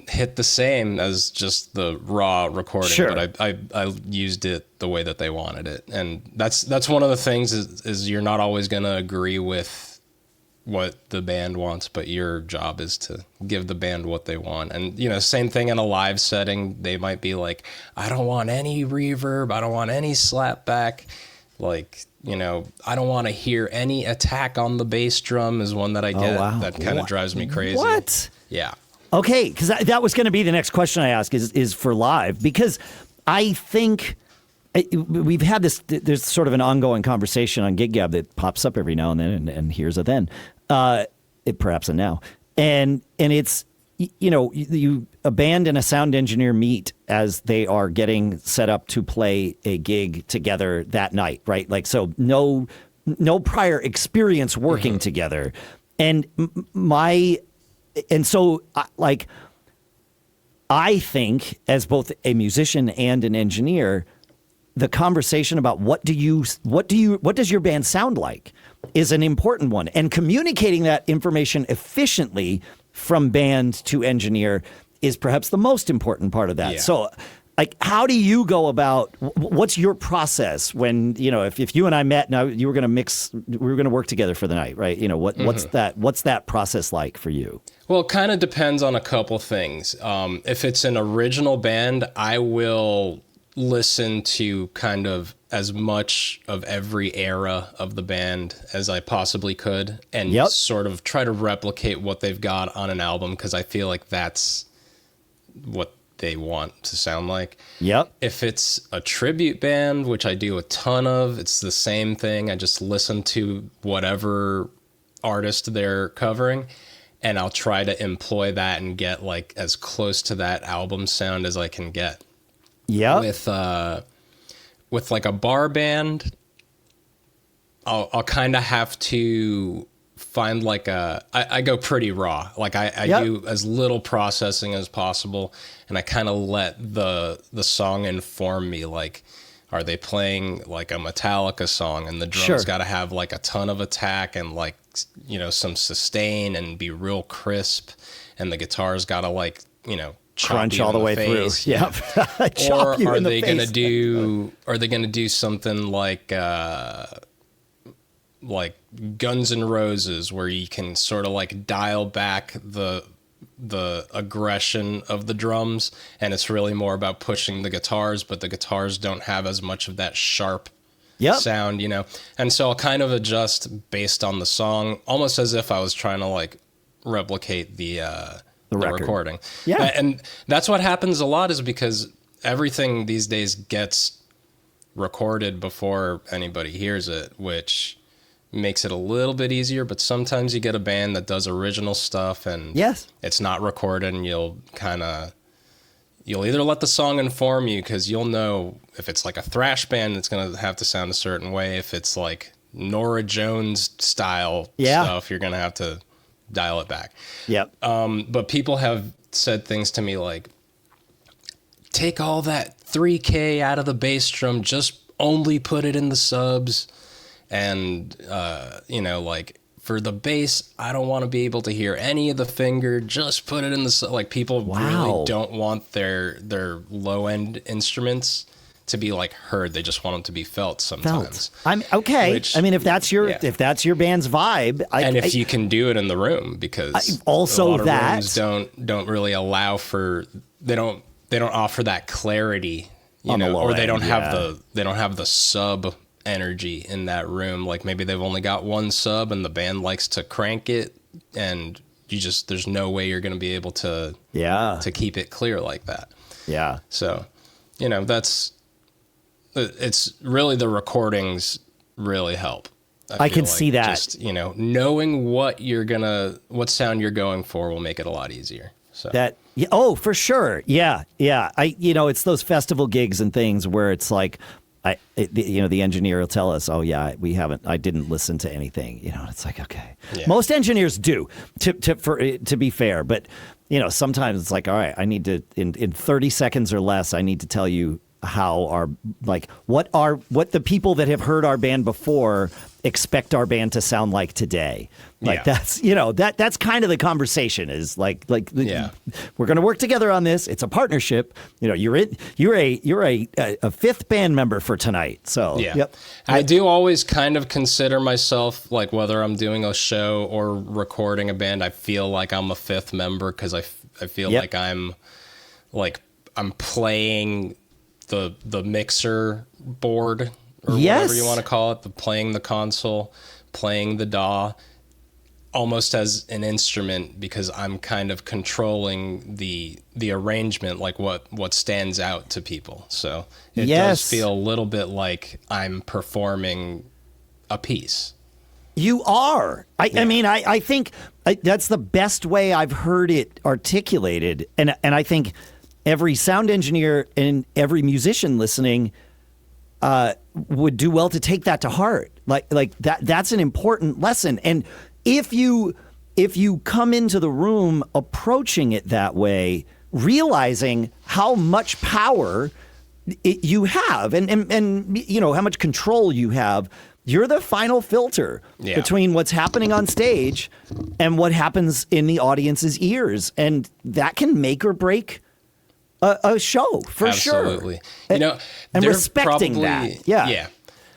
hit the same as just the raw recording. Sure. But I used it the way that they wanted it, and that's one of the things is you're not always going to agree with what the band wants, but your job is to give the band what they want. And same thing in a live setting, they might be like, I don't want any reverb, I don't want any slapback, I don't want to hear any attack on the bass drum is one that I get. That kind of drives me crazy. What? Yeah. Okay, because that was going to be the next question I ask is for live, because I think we've had there's sort of an ongoing conversation on GIGGAB that pops up every now and then, and here's a then, perhaps a now, and it's a band and a sound engineer meet as they are getting set up to play a gig together that night, right? So no prior experience working together, and so I think, as both a musician and an engineer, the conversation about what does your band sound like is an important one, and communicating that information efficiently from band to engineer is perhaps the most important part of that. Yeah. So, how do you go about? What's your process when if you and I met now, you were going to mix, we were going to work together for the night, right? What's that process like for you? Well, it kind of depends on a couple things. If it's an original band, I will listen to kind of as much of every era of the band as I possibly could, and sort of try to replicate what they've got on an album, because I feel like that's what they want to sound like. Yep. If it's a tribute band, which I do a ton of, it's the same thing. I just listen to whatever artist they're covering, and I'll try to employ that and get as close to that album sound as I can get. Yeah. With a bar band, I'll kind of have to find I go pretty raw. I do as little processing as possible, and I kind of let the song inform me. Are they playing a Metallica song, and the drums got to have a ton of attack and some sustain and be real crisp, and the guitars got to crunch all the way through. Yeah. Or are they going to do something like Guns N' Roses, where you can sort of dial back the aggression of the drums, and it's really more about pushing the guitars, but the guitars don't have as much of that sharp sound, and so I'll kind of adjust based on the song, almost as if I was trying to replicate the recording. Yeah. And that's what happens a lot, is because everything these days gets recorded before anybody hears it, which makes it a little bit easier, but sometimes you get a band that does original stuff and Yes. it's not recorded, and you'll either let the song inform you, because you'll know if it's like a thrash band, it's going to have to sound a certain way. If it's like Norah Jones style stuff, you're going to have to dial it back. Yep. But people have said things to me like, take all that 3K out of the bass drum, just only put it in the subs. And, like for the bass, I don't want to be able to hear any of the finger, just put it in the, like people really don't want their low end instruments to be like heard. They just want them to be felt sometimes. I'm okay. I mean, if that's your band's vibe, if you can do it in the room, because also a lot of rooms don't really allow for, they don't offer that clarity, or they don't have the sub energy in that room. Like maybe they've only got one sub and the band likes to crank it, and there's no way you're going to be able to keep it clear like that. Yeah. So, it's really the recordings really help. I can see that. Just, knowing what sound you're going for will make it a lot easier. So for sure. Yeah. Yeah. It's those festival gigs and things where it's like, the engineer will tell us, I didn't listen to anything. It's like, okay. Yeah. Most engineers do, to be fair, but sometimes it's like, all right, I need to, in 30 seconds or less, I need to tell you how what the people that have heard our band before expect our band to sound like today. That's that's kind of the conversation, is like we're going to work together on this. It's a partnership. You're a fifth band member for tonight. So yep. I do always kind of consider myself, like, whether I'm doing a show or recording a band, I feel like I'm a fifth member, because I feel like I'm playing the mixer board, or whatever you want to call it, playing the console, playing the DAW, almost as an instrument, because I'm kind of controlling the arrangement, like what stands out to people. So it does feel a little bit like I'm performing a piece. You are. I mean, I think that's the best way I've heard it articulated, and I think every sound engineer and every musician listening would do well to take that to heart. Like that's an important lesson. And if you come into the room approaching it that way, realizing how much power you have and how much control you have, you're the final filter between what's happening on stage and what happens in the audience's ears. And that can make or break a show, for Absolutely. sure. And respecting that. Yeah.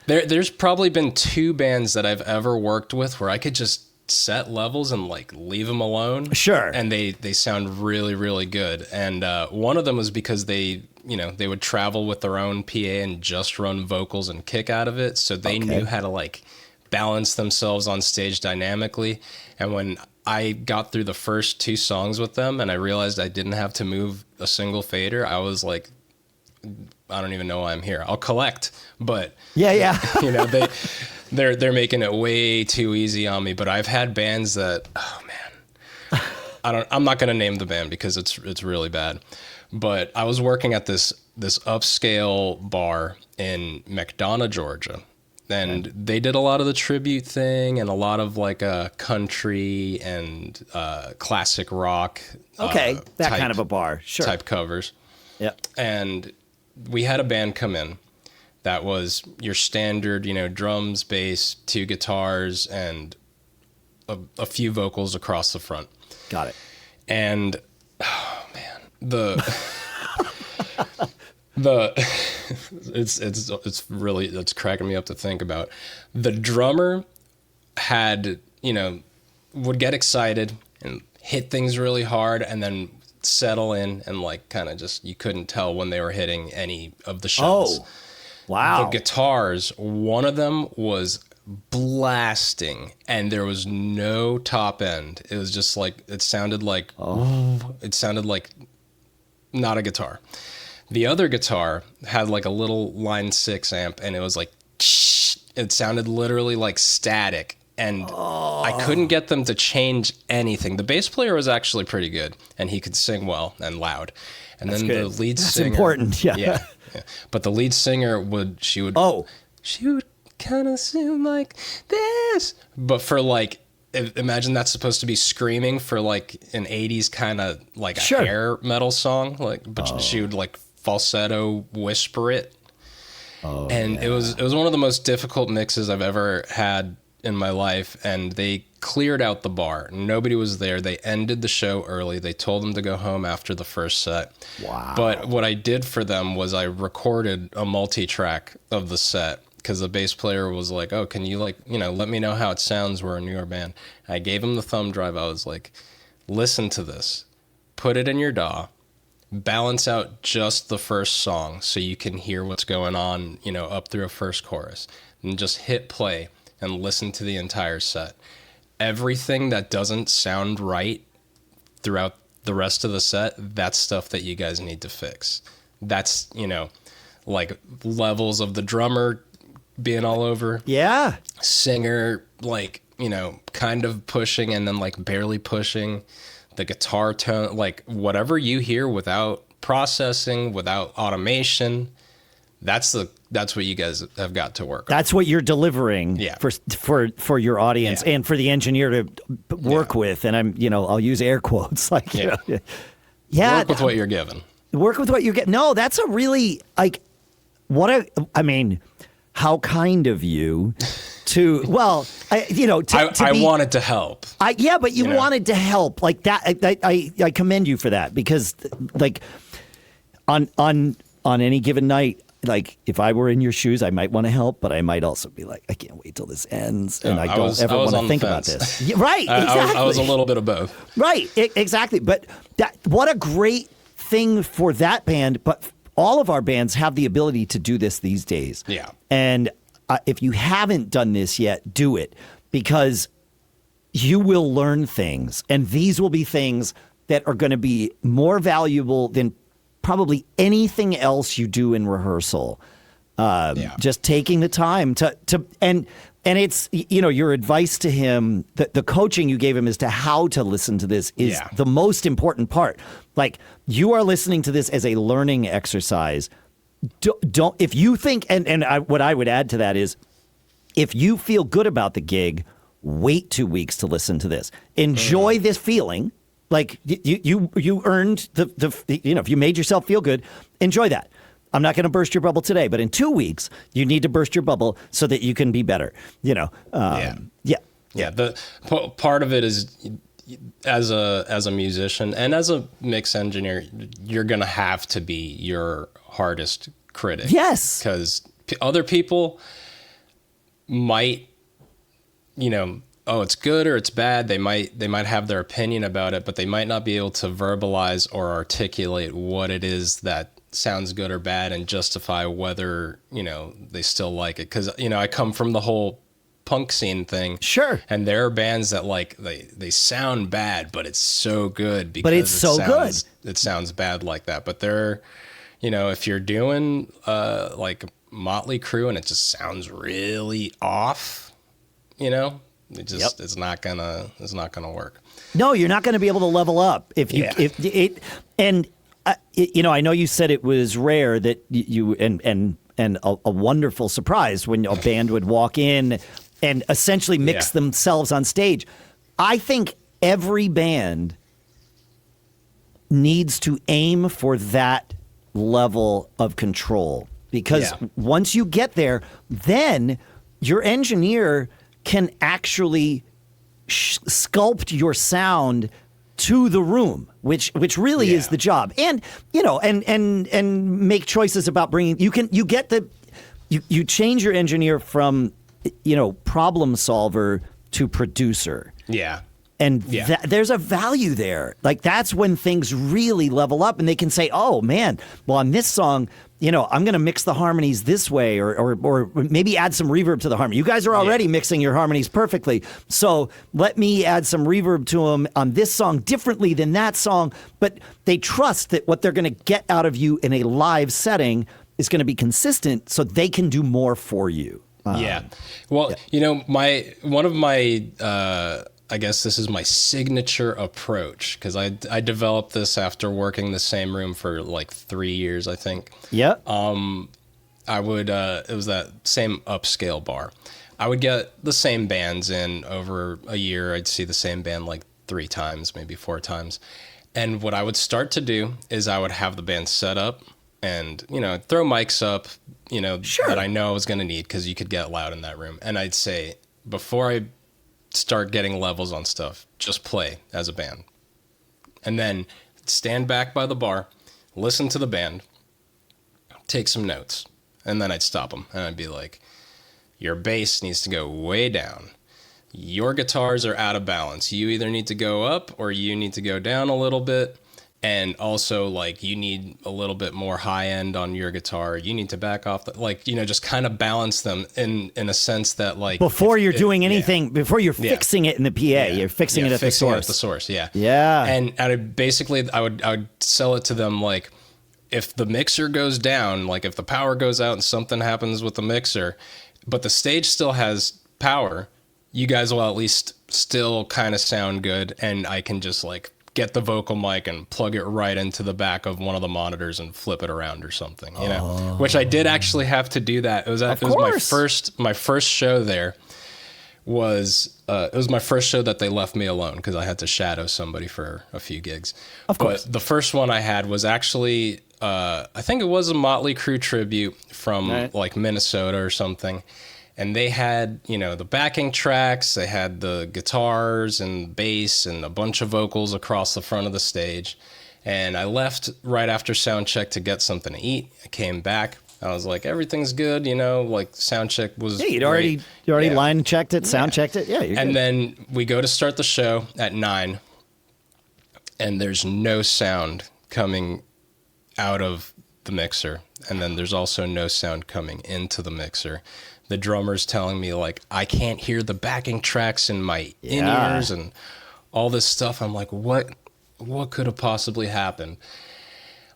There's probably been two bands that I've ever worked with where I could just set levels and leave them alone. Sure. And they sound really, really good. And one of them was because they would travel with their own PA and just run vocals and kick out of it. So they knew how to balance themselves on stage dynamically. And when I got through the first two songs with them and I realized I didn't have to move a single fader, I was like, I don't even know why I'm here. I'll collect, but they're making it way too easy on me. But I've had bands that, I'm not going to name the band because it's really bad. But I was working at this upscale bar in McDonough, Georgia. And they did a lot of the tribute thing and a lot of country and classic rock. That kind of a bar. Sure. Type covers. Yeah. And we had a band come in that was your standard, drums, bass, two guitars, and a few vocals across the front. Got it. And, it's cracking me up to think about. The drummer would get excited and hit things really hard and then settle in and kind of just, you couldn't tell when they were hitting any of the shells. Oh, wow. The guitars, one of them was blasting and there was no top end. It was just it sounded like not a guitar. The other guitar had a little line 6 amp and it was it sounded literally like static. And I couldn't get them to change anything. The bass player was actually pretty good, and he could sing well and loud. And then the lead singer. That's important, yeah. Yeah. But the lead singer would kind of sing like this. But for like, imagine that's supposed to be screaming for like an 80s kind of like a hair metal song. But she would like falsetto whisper it. It was one of the most difficult mixes I've ever had in my life, and they cleared out the bar. Nobody was there. They ended the show early. They told them to go home after the first set. Wow. But what I did for them was I recorded a multi-track of the set, because the bass player was like, oh, can you let me know how it sounds? We're a newer band. I gave him the thumb drive. I was like, listen to this. Put it in your DAW. Balance out just the first song so you can hear what's going on, up through a first chorus. And just hit play and listen to the entire set. Everything that doesn't sound right throughout the rest of the set, that's stuff that you guys need to fix. That's, like levels of the drummer being all over. Yeah. Singer, kind of pushing and then barely pushing. The guitar tone, whatever you hear without processing, without automation, that's what you guys have got to work on. That's what you're delivering for your audience and for the engineer to work with. And I'll use air quotes work with what you're given. Work with what you get. No, that's a really how kind of you to, I wanted to help. But you wanted to help like that. I commend you for that, because on any given night, if I were in your shoes, I might want to help, but I might also be like, I can't wait till this ends, and I don't ever want to think about this. Right, exactly. I was a little bit of both. Right, exactly. But what a great thing for that band, but all of our bands have the ability to do this these days. Yeah. And if you haven't done this yet, do it, because you will learn things, and these will be things that are going to be more valuable than probably anything else you do in rehearsal. Just taking the time to and it's, your advice to him, the coaching you gave him as to how to listen to this is the most important part. You are listening to this as a learning exercise. Don't if you think, what I would add to that is, if you feel good about the gig, wait 2 weeks to listen to this. Enjoy this feeling. You earned if you made yourself feel good, enjoy that. I'm not going to burst your bubble today, but in 2 weeks, you need to burst your bubble so that you can be better. The part of it is, as a musician and as a mix engineer, you're going to have to be your hardest critic. Yes. Because other people might, it's good or it's bad. They might have their opinion about it, but they might not be able to verbalize or articulate what it is that sounds good or bad and justify whether, they still like it. Because, I come from the whole punk scene thing. Sure. And there are bands that they sound bad, but it's so good because it sounds bad like that. But they're, if you're doing Motley Crue and it just sounds really off, it's not gonna work. No, you're not going to be able to level up I know you said it was rare that you and a wonderful surprise when a band would walk in and essentially mix themselves on stage. I think every band needs to aim for that level of control, because once you get there, then your engineer can actually sculpt your sound to the room, which really is the job. And and make choices about bringing. You change your engineer from problem solver to producer. Yeah. And there's a value there. That's when things really level up, and they can say, oh man, well, on this song, I'm going to mix the harmonies this way, or maybe add some reverb to the harmony. You guys are already mixing your harmonies perfectly, so let me add some reverb to them on this song differently than that song. But they trust that what they're going to get out of you in a live setting is going to be consistent, so they can do more for you. Yeah. Well, one of my, I guess this is my signature approach, because I developed this after working the same room for like 3 years, I think. Yeah. I would, it was that same upscale bar. I would get the same bands in over a year. I'd see the same band like 3 times, maybe 4 times. And what I would start to do is I would have the band set up and, throw mics up, Sure. that I know I was going to need, because you could get loud in that room. And I'd say, before I start getting levels on stuff, just play as a band. And then stand back by the bar, listen to the band, take some notes. And then I'd stop them and I'd be like, your bass needs to go way down. Your guitars are out of balance. You either need to go up or you need to go down a little bit. And also, like, you need a little bit more high end on your guitar. You need to back off, just kind of balance them in a sense that, like, before you're doing anything, before you're fixing it in the PA, you're fixing it at the source. At the source, yeah. Yeah. And I would sell it to them like, if the mixer goes down, like if the power goes out and something happens with the mixer, but the stage still has power, you guys will at least still kind of sound good, and I can just like get the vocal mic and plug it right into the back of one of the monitors and flip it around or something, which I did actually have to do that. It was my first show there was my first show that they left me alone, because I had to shadow somebody for a few gigs. Of course. But the first one I had was actually, I think it was a Motley Crue tribute from like Minnesota or something. And they had, the backing tracks, they had the guitars and bass and a bunch of vocals across the front of the stage. And I left right after sound check to get something to eat. I came back. I was like, everything's good, like sound check was you'd already line checked it, sound checked it. Yeah, you're and good. Then we go to start the show at 9, and there's no sound coming out of the mixer. And then there's also no sound coming into the mixer. The drummer's telling me, like, I can't hear the backing tracks in my in-ears and all this stuff. I'm like, what could have possibly happened?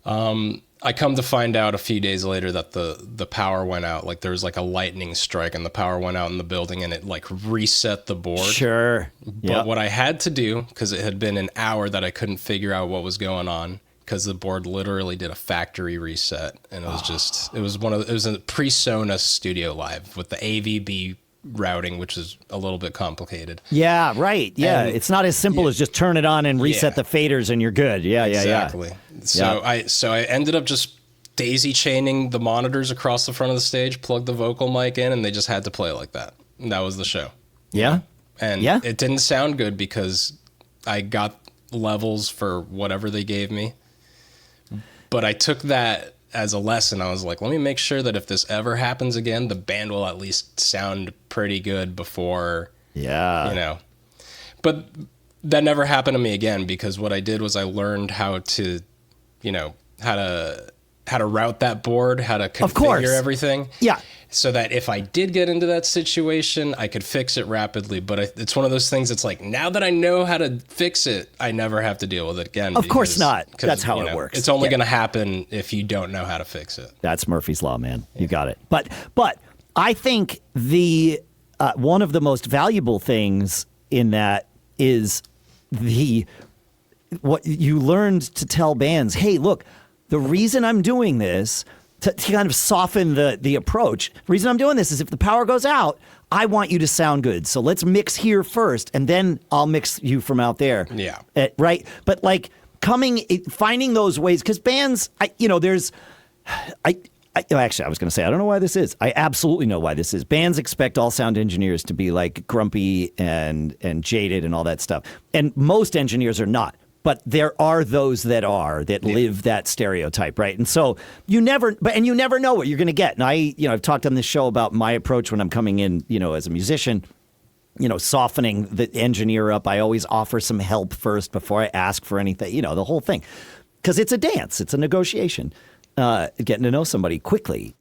I come to find out a few days later that the power went out. Like, there was like a lightning strike and the power went out in the building, and it like reset the board. Sure. But what I had to do, because it had been an hour that I couldn't figure out what was going on, because the board literally did a factory reset, and it was it was a pre-Soca Studio Live with the AVB routing, which is a little bit complicated. Yeah, right. Yeah, And it's not as simple as just turn it on and reset the faders and you're good. Yeah, exactly. So I ended up just daisy chaining the monitors across the front of the stage, plugged the vocal mic in, and they just had to play like that. And that was the show. Yeah. And it didn't sound good because I got levels for whatever they gave me. But I took that as a lesson. I was like, let me make sure that if this ever happens again, the band will at least sound pretty good before, But that never happened to me again, because what I did was I learned how to, how to route that board, how to configure everything. Yeah. So that if I did get into that situation, I could fix it rapidly. But it's one of those things that's like, now that I know how to fix it, I never have to deal with it again. Of course not. That's how it works. It's only going to happen if you don't know how to fix it. That's Murphy's Law, man. You got it. But I think the one of the most valuable things in that is what you learned to tell bands, hey, look, the reason I'm doing this, to kind of soften the approach, the reason I'm doing this is if the power goes out, I want you to sound good. So let's mix here first, and then I'll mix you from out there. Yeah. Right? But like finding those ways, because bands, actually, I was going to say, I don't know why this is. I absolutely know why this is. Bands expect all sound engineers to be like grumpy and jaded and all that stuff. And most engineers are not. But there are those that live that stereotype, right? And so you never know what you're going to get. And I've talked on this show about my approach when I'm coming in, as a musician, softening the engineer up. I always offer some help first before I ask for anything, the whole thing. Because it's a dance. It's a negotiation. Getting to know somebody quickly,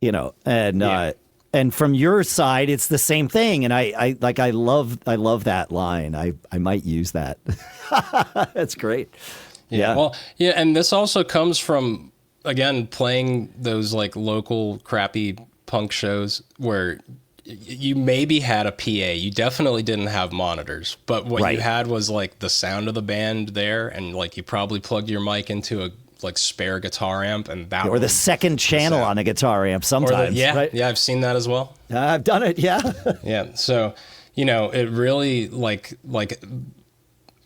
and from your side, it's the same thing. And I love that line. I might use that. That's great. Yeah. Well, yeah. And this also comes from, again, playing those like local crappy punk shows where you maybe had a PA. You definitely didn't have monitors, but what you had was like the sound of the band there, and like you probably plugged your mic into a like spare guitar amp, and that or the second channel on a guitar amp sometimes. Yeah, I've seen that as well. I've done it. Yeah. Yeah. So, you know, it really like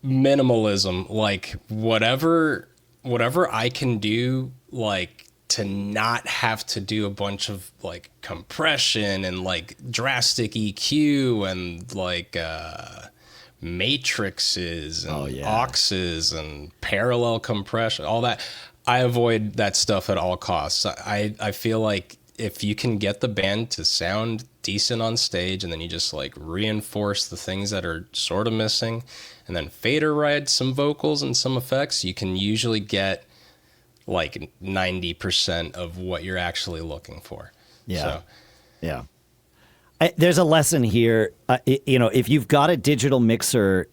minimalism, like whatever I can do, like to not have to do a bunch of like compression and like drastic EQ and like matrices and auxes and parallel compression, all that. I avoid that stuff at all costs. I feel like if you can get the band to sound decent on stage, and then you just like reinforce the things that are sort of missing, and then fader ride some vocals and some effects, you can usually get like 90% of what you're actually looking for. Yeah. So. Yeah. There's a lesson here. You know, if you've got a digital mixer,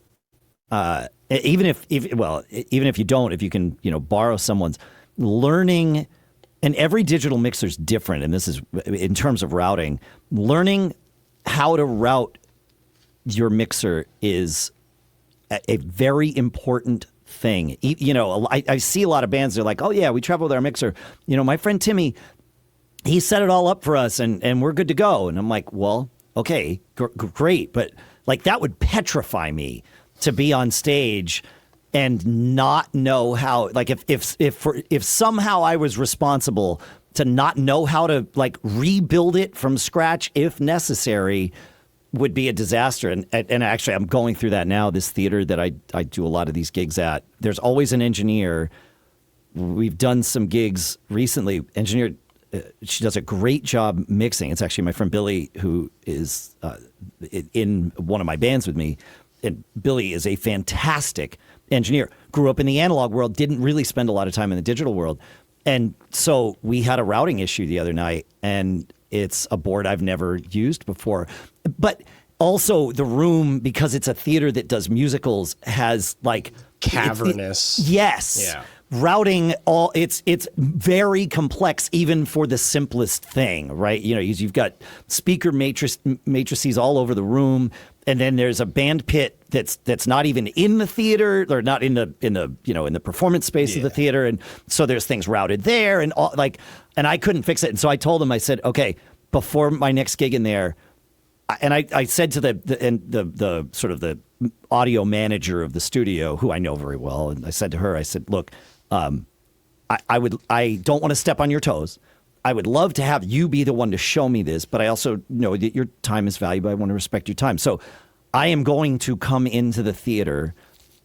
even if you don't, if you can, you know, borrow someone's, learning, and every digital mixer is different. And this is in terms of routing, learning how to route your mixer is a very important thing. You know, I see a lot of bands, they're like, oh yeah, we travel with our mixer. You know, my friend Timmy, he set it all up for us and we're good to go. And I'm like, well, okay, great. But like that would petrify me to be on stage and not know how, like if somehow I was responsible to not know how to like rebuild it from scratch if necessary, would be a disaster. And actually I'm going through that now. This theater that I do a lot of these gigs at, there's always an engineer. We've done some gigs recently. Engineer, she does a great job mixing. It's actually my friend Billy, who is in one of my bands with me. And Billy is a fantastic engineer. Grew up in the analog world, didn't really spend a lot of time in the digital world. And so we had a routing issue the other night, and it's a board I've never used before. But also the room, because it's a theater that does musicals, has like cavernous. Yes. Yeah. Routing it's very complex even for the simplest thing, right? You know, you've got speaker matrices all over the room, and then there's a band pit that's not even in the theater, or not in the you know, in the performance space of the theater, and so there's things routed there, and all, like, and I couldn't fix it, and so I told him, I said, okay, before my next gig in there, and I said to the sort of the audio manager of the studio, who I know very well, and I said to her, I said, look, I don't want to step on your toes. I would love to have you be the one to show me this, but I also know that your time is valuable. I want to respect your time. So I am going to come into the theater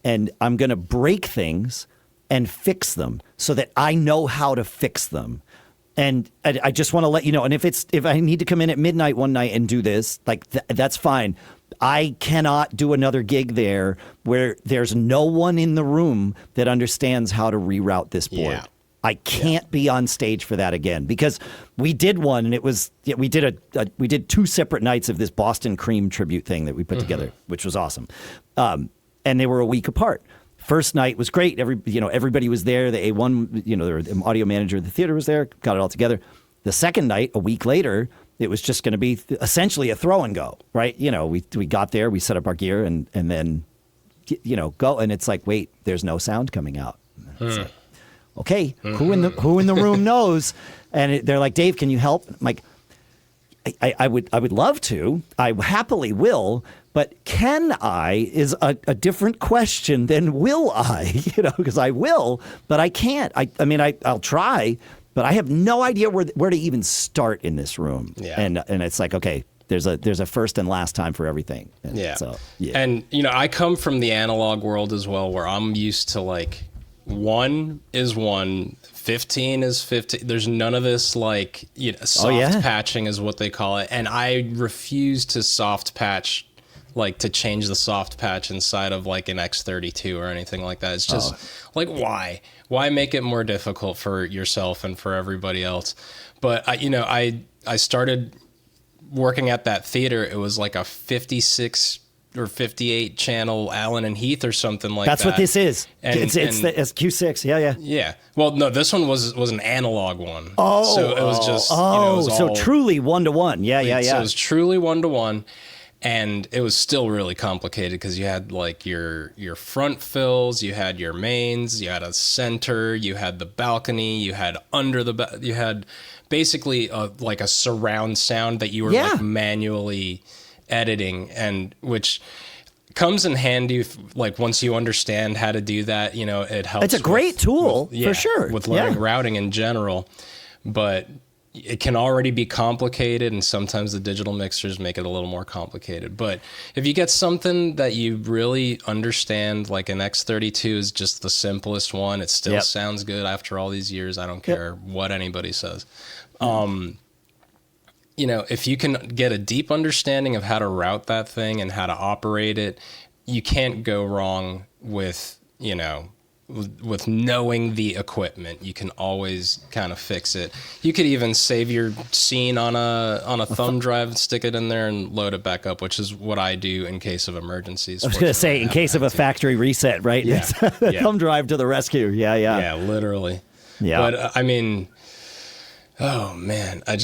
and I'm going to break things and fix them so that I know how to fix them. And I just want to let you know. And if I need to come in at midnight one night and do this, like that's fine. I cannot do another gig there where there's no one in the room that understands how to reroute this board. Yeah. I can't be on stage for that again, because we did one, and it was we did two separate nights of this Boston Cream tribute thing that we put together, which was awesome, and they were a week apart. First night was great. Everybody was there. The A1, the audio manager of the theater was there. Got it all together. The second night, a week later, it was just going to be essentially a throw and go, right? You know, we got there, we set up our gear, and then go, and it's like, wait, there's no sound coming out. It's like, okay, who in the room knows? And they're like, Dave, can you help? I'm like, I would love to. I happily will. But can I is a different question than will I? Because I will, but I can't. I mean, I'll try, but I have no idea where to even start in this room. Yeah. And it's like, okay, there's a first and last time for everything. And so, yeah. And I come from the analog world as well, where I'm used to like 1 is 1, 15 is 15. There's none of this like soft patching is what they call it, and I refuse to soft patch, like to change the soft patch inside of like an X32 or anything like that. It's just like, why make it more difficult for yourself and for everybody else? But I started working at that theater. It was like a 56 or 58 channel Allen and Heath or something like that. That's what this is. And, it's the Q6. Yeah. Yeah. Well, no, this one was an analog one. Oh, so it was just, so truly 1-to-1. Yeah. So it was truly 1-to-1. And it was still really complicated because you had like your front fills, you had your mains, you had a center, you had the balcony, you had you had basically like a surround sound that you were like manually editing, and which comes in handy like once you understand how to do that. It helps. It's a great tool for sure with learning routing in general, but it can already be complicated, and sometimes the digital mixers make it a little more complicated. But if you get something that you really understand, like an X32 is just the simplest one, it still sounds good after all these years. I don't care what anybody says. If you can get a deep understanding of how to route that thing and how to operate it, you can't go wrong with knowing the equipment. You can always kind of fix it. You could even save your scene on a thumb drive and stick it in there and load it back up, which is what I do in case of emergencies. I was going to say, in case of a factory reset, right? Yeah. Thumb drive to the rescue. Yeah. Yeah, literally. Yeah. But I mean, oh man, I'm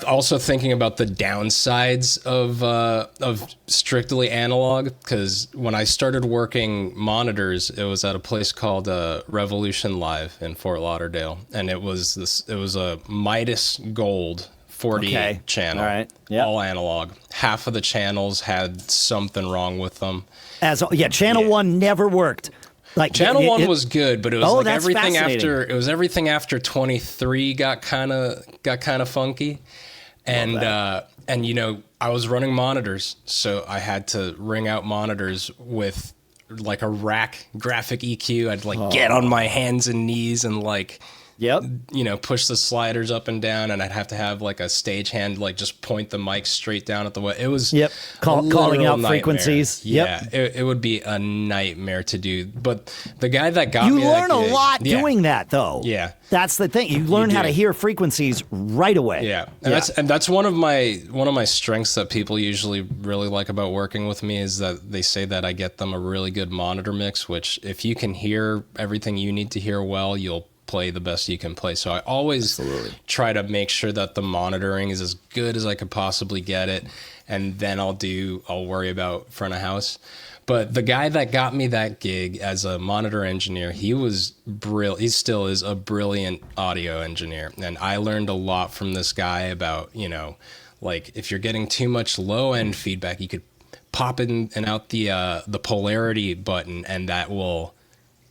also thinking about the downsides of strictly analog, because when I started working monitors, it was at a place called Revolution Live in Fort Lauderdale, and it was a Midas Gold 48 channel, all right, all analog. Half of the channels had something wrong with them. Channel 1 never worked. Like Channel 1 was good, but it was like everything after 23 got kind of funky. And I was running monitors, so I had to ring out monitors with like a rack graphic EQ. I'd get on my hands and knees and push the sliders up and down, and I'd have to have like a stagehand like just point the mic straight down at the way. It was calling out nightmare. Frequencies. Yeah, it would be a nightmare to do. But the guy that got me, you learn a lot doing that, though. Yeah, that's the thing. You learn how to hear frequencies right away. Yeah, and that's one of my strengths that people usually really like about working with me, is that they say that I get them a really good monitor mix. Which, if you can hear everything you need to hear well, you'll play the best you can play. So I always try to make sure that the monitoring is as good as I could possibly get it, and then I'll worry about front of house. But the guy that got me that gig as a monitor engineer, he was brilliant. He still is a brilliant audio engineer, and I learned a lot from this guy about like if you're getting too much low end feedback, you could pop in and out the polarity button, and that will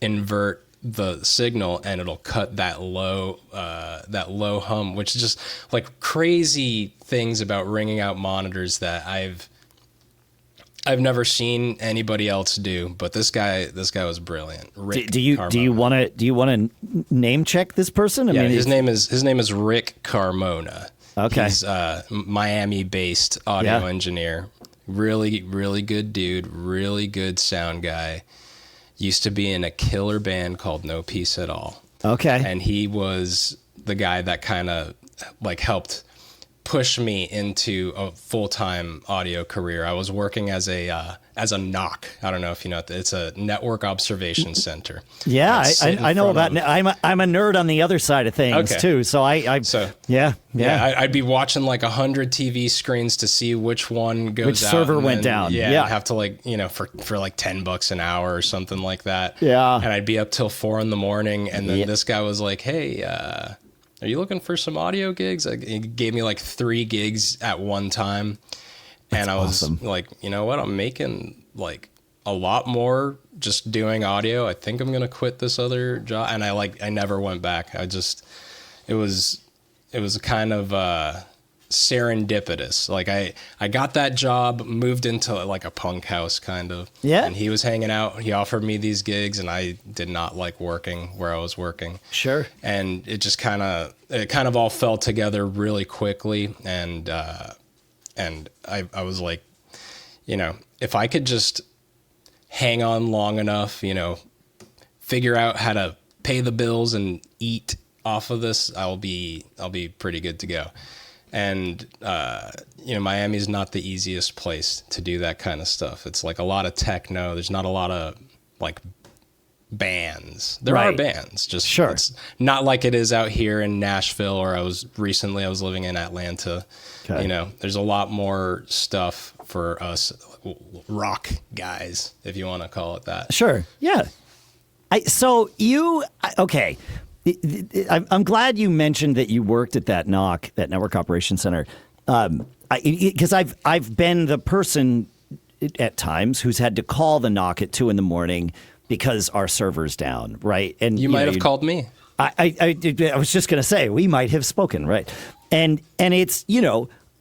invert the signal, and it'll cut that low hum, which is just like crazy things about ringing out monitors that I've never seen anybody else do. But this guy was brilliant. Do you want to name check this person? His name is Rick Carmona. Okay, he's Miami-based audio engineer. Really, really good dude. Really good sound guy. Used to be in a killer band called No Peace at All. Okay. And he was the guy that kind of like helped push me into a full-time audio career. I was working as a NOC. I don't know if you know, it's a network observation center. Yeah, I know about. I'm a nerd on the other side of things too. So I'd be watching like 100 TV screens to see which one goes which out. Which server went down. Yeah, I'd have to for like $10 an hour or something like that. Yeah, and I'd be up till 4 a.m, and then this guy was like, "Hey, are you looking for some audio gigs?" He gave me like 3 gigs at one time. And I was like, you know what? I'm making like a lot more just doing audio. I think I'm going to quit this other job. And I never went back. It was kind of serendipitous. Like I got that job, moved into like a punk house kind of. Yeah. And he was hanging out. He offered me these gigs, and I did not like working where I was working. Sure. And it just kind of all fell together really quickly. And I was like, if I could just hang on long enough, figure out how to pay the bills and eat off of this, I'll be pretty good to go. And, Miami's not the easiest place to do that kind of stuff. It's like a lot of techno. There's not a lot of like bands. There are bands, just sure. It's not like it is out here in Nashville, or I was living in Atlanta. Okay. There's a lot more stuff for us rock guys, if you want to call it that. Sure. Yeah. Okay. I'm glad you mentioned that you worked at that NOC, that Network Operations Center, because I've been the person at times who's had to call the NOC at 2 a.m. because our server's down, right? And you might have called me. I was just going to say, we might have spoken, right? And it's,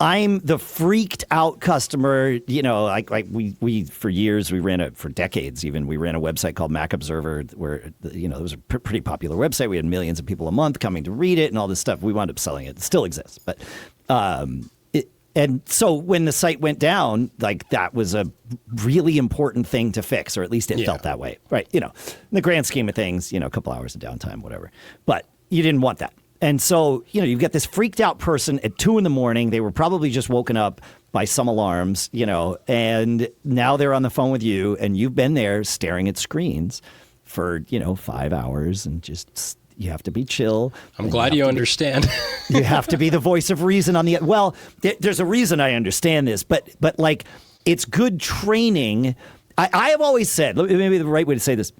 I'm the freaked out customer, we for years, for decades even, we ran a website called Mac Observer where, it was a pretty popular website. We had millions of people a month coming to read it and all this stuff. We wound up selling it. It still exists. But, and so when the site went down, like that was a really important thing to fix, or at least it felt that way, right? In the grand scheme of things, a couple hours of downtime, whatever. But you didn't want that. And so, you've got this freaked out person at 2 a.m. They were probably just woken up by some alarms, and now they're on the phone with you, and you've been there staring at screens for, 5 hours, and just, you have to be chill. I'm glad you understand. You have to be the voice of reason on the, well, there's a reason I understand this, but like, it's good training. I have always said, maybe the right way to say this,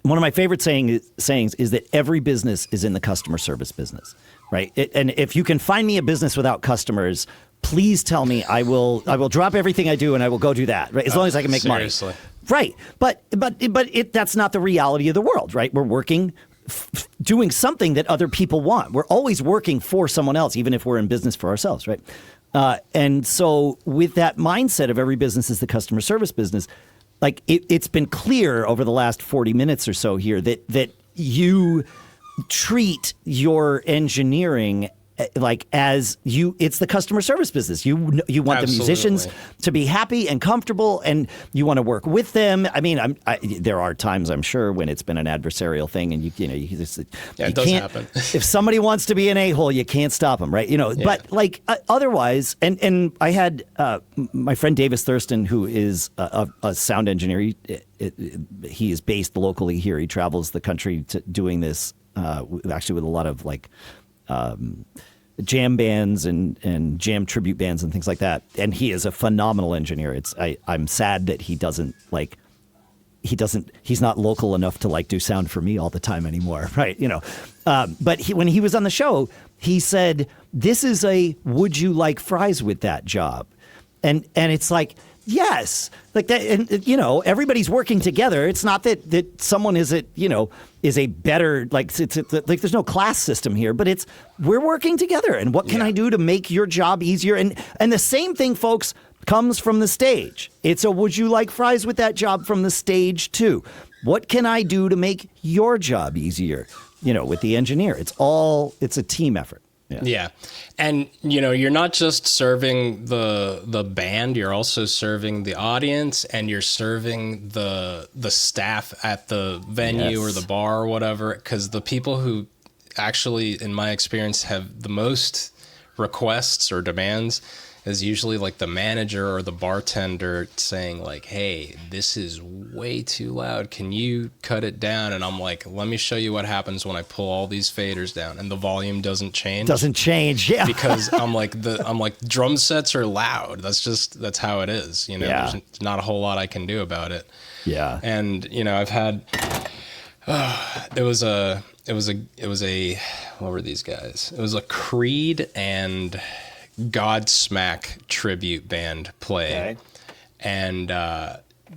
one of my favorite sayings is that every business is in the customer service business, right? And if you can find me a business without customers, please tell me. I will drop everything I do and I will go do that, right? As long as I can make money. Right. But that's not the reality of the world, right? We're working, doing something that other people want. We're always working for someone else, even if we're in business for ourselves, right? And so with that mindset of every business is the customer service business, like it's been clear over the last 40 minutes or so here that you treat your engineering like it's the customer service business. You want the musicians to be happy and comfortable, and you want to work with them. I mean, there are times I'm sure when it's been an adversarial thing, and you just it does happen. If somebody wants to be an a-hole, you can't stop them, right? But like otherwise, and I had my friend Davis Thurston, who is a sound engineer. He is based locally here. He travels the country doing this actually with a lot of like. Jam bands and jam tribute bands and things like that. And he is a phenomenal engineer. I'm sad that he's not local enough to like do sound for me all the time anymore. Right. But when he was on the show, he said, this is would you like fries with that job? And it's like, yes, like that. And, everybody's working together. It's not that someone is a better, like there's no class system here, but we're working together. And what can I do to make your job easier? And the same thing, folks, comes from the stage. It's would you like fries with that job from the stage too? What can I do to make your job easier? With the engineer, it's a team effort. Yeah. And, you're not just serving the band, you're also serving the audience, and you're serving the staff at the venue or the bar or whatever, because the people who actually, in my experience, have the most requests or demands is usually like the manager or the bartender saying like, hey, this is way too loud. Can you cut it down? And I'm like, let me show you what happens when I pull all these faders down and the volume doesn't change. Yeah. Because I'm like drum sets are loud. That's how it is. There's not a whole lot I can do about it. Yeah. And I've had it was a what were these guys? It was a Creed and Godsmack tribute band play. Okay. And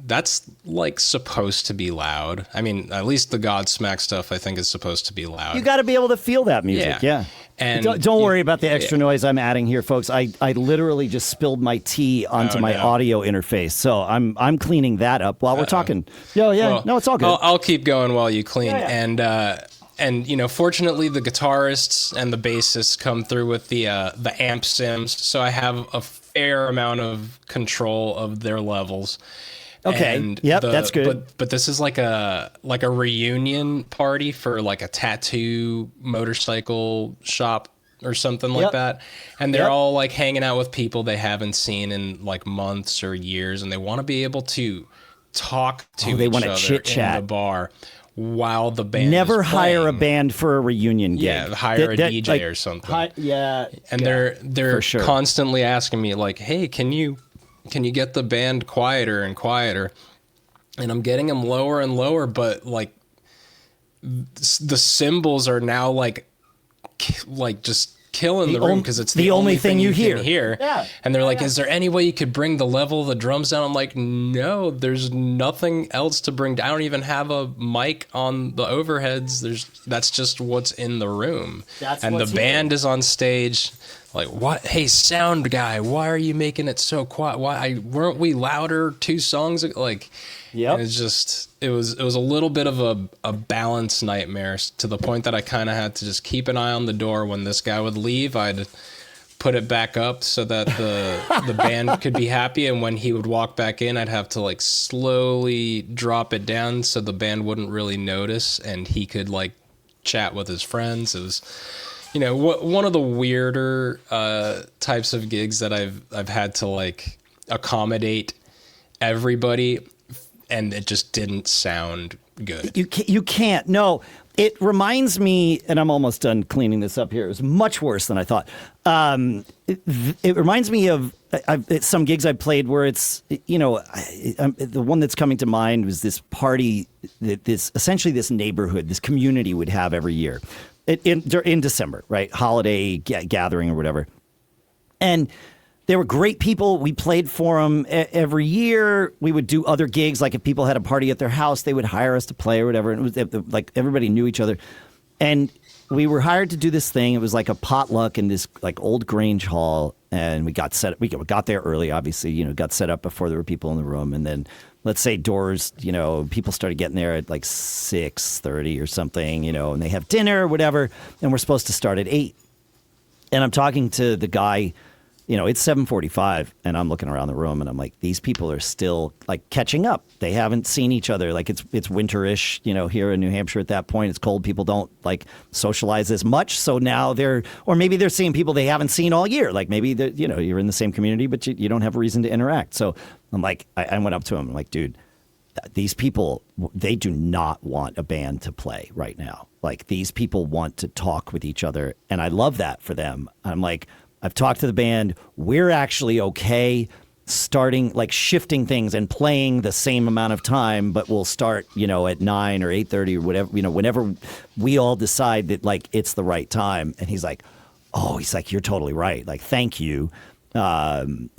that's like supposed to be loud. I mean, at least the Godsmack stuff I think is supposed to be loud. You got to be able to feel that music. Yeah. And don't worry about the extra noise I'm adding here, folks. I literally just spilled my tea onto my audio interface, so I'm cleaning that up while we're talking. Well, no, it's all good. I'll keep going while you clean. And fortunately, the guitarists and the bassists come through with the amp sims, so I have a fair amount of control of their levels. Okay. And that's good. But this is like a reunion party for like a tattoo motorcycle shop or something like that. And they're all like hanging out with people they haven't seen in like months or years. And they want to be able to talk to each other in the bar while the band never is hire a playing. band for a reunion gig. Yeah, hire a DJ or something. And they're constantly asking me like, hey, can you get the band quieter and quieter? And I'm getting them lower and lower, but like the cymbals are now like just killing the room because it's the only thing you hear. Yeah. And they're like, is there any way you could bring the level of the drums down? I'm like, no, there's nothing else to bring down. I don't even have a mic on the overheads. That's just what's in the room. And the band is on stage. Like, what? Hey, sound guy, why are you making it so quiet? Why weren't we louder 2 songs ago? Like, it's just, it was a little bit of a balance nightmare to the point that I kind of had to just keep an eye on the door. When this guy would leave, I'd put it back up so that the band could be happy. And when he would walk back in, I'd have to like slowly drop it down so the band wouldn't really notice and he could like chat with his friends. It was, one of the weirder types of gigs that I've had to like accommodate everybody, and it just didn't sound good. You can't. No, it reminds me, and I'm almost done cleaning this up here. It was much worse than I thought. It reminds me of some gigs I played where it's, the one that's coming to mind was this party that essentially this neighborhood, this community would have every year. In December, right? Holiday gathering or whatever. And they were great people. We played for them every year. We would do other gigs. Like if people had a party at their house, they would hire us to play or whatever. And it was like everybody knew each other. And we were hired to do this thing. It was like a potluck in this like old Grange hall. And we got there early, obviously, got set up before there were people in the room. And then let's say doors, people started getting there at like 6:30 or something, and they have dinner or whatever. And we're supposed to start at 8. And I'm talking to the guy, it's 7:45 and I'm looking around the room and I'm like, these people are still like catching up. They haven't seen each other. Like it's winterish, here in New Hampshire at that point. It's cold. People don't like socialize as much. So now or maybe they're seeing people they haven't seen all year. Like maybe you're in the same community, but you don't have a reason to interact. So I'm like, I went up to him. I'm like, dude, these people, they do not want a band to play right now. Like these people want to talk with each other. And I love that for them. I'm like, I've talked to the band. We're actually okay starting, like shifting things and playing the same amount of time, but we'll start, at 9 or 8:30 or whatever, whenever we all decide that like it's the right time. And he's like, you're totally right. Like, thank you. And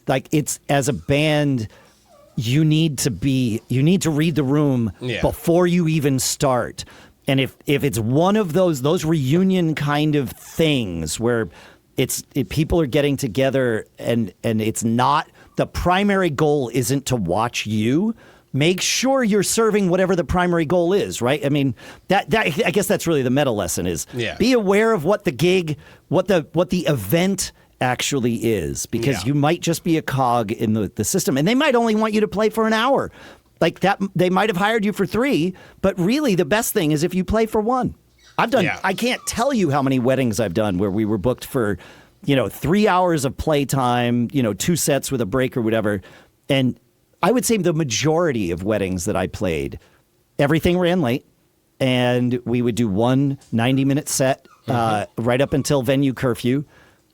like it's as a band, you need to read the room before you even start. And if it's one of those reunion kind of things where people are getting together and it's not, the primary goal isn't to watch you, make sure you're serving whatever the primary goal is, right? I mean, that I guess that's really the meta lesson is be aware of what the gig, what the event actually is, because you might just be a cog in the system, and they might only want you to play for an hour. Like that, they might have hired you for 3, but really the best thing is if you play for 1. I can't tell you how many weddings I've done where we were booked for, 3 hours of playtime, 2 sets with a break or whatever. And I would say the majority of weddings that I played, everything ran late, and we would do one 90-minute set right up until venue curfew.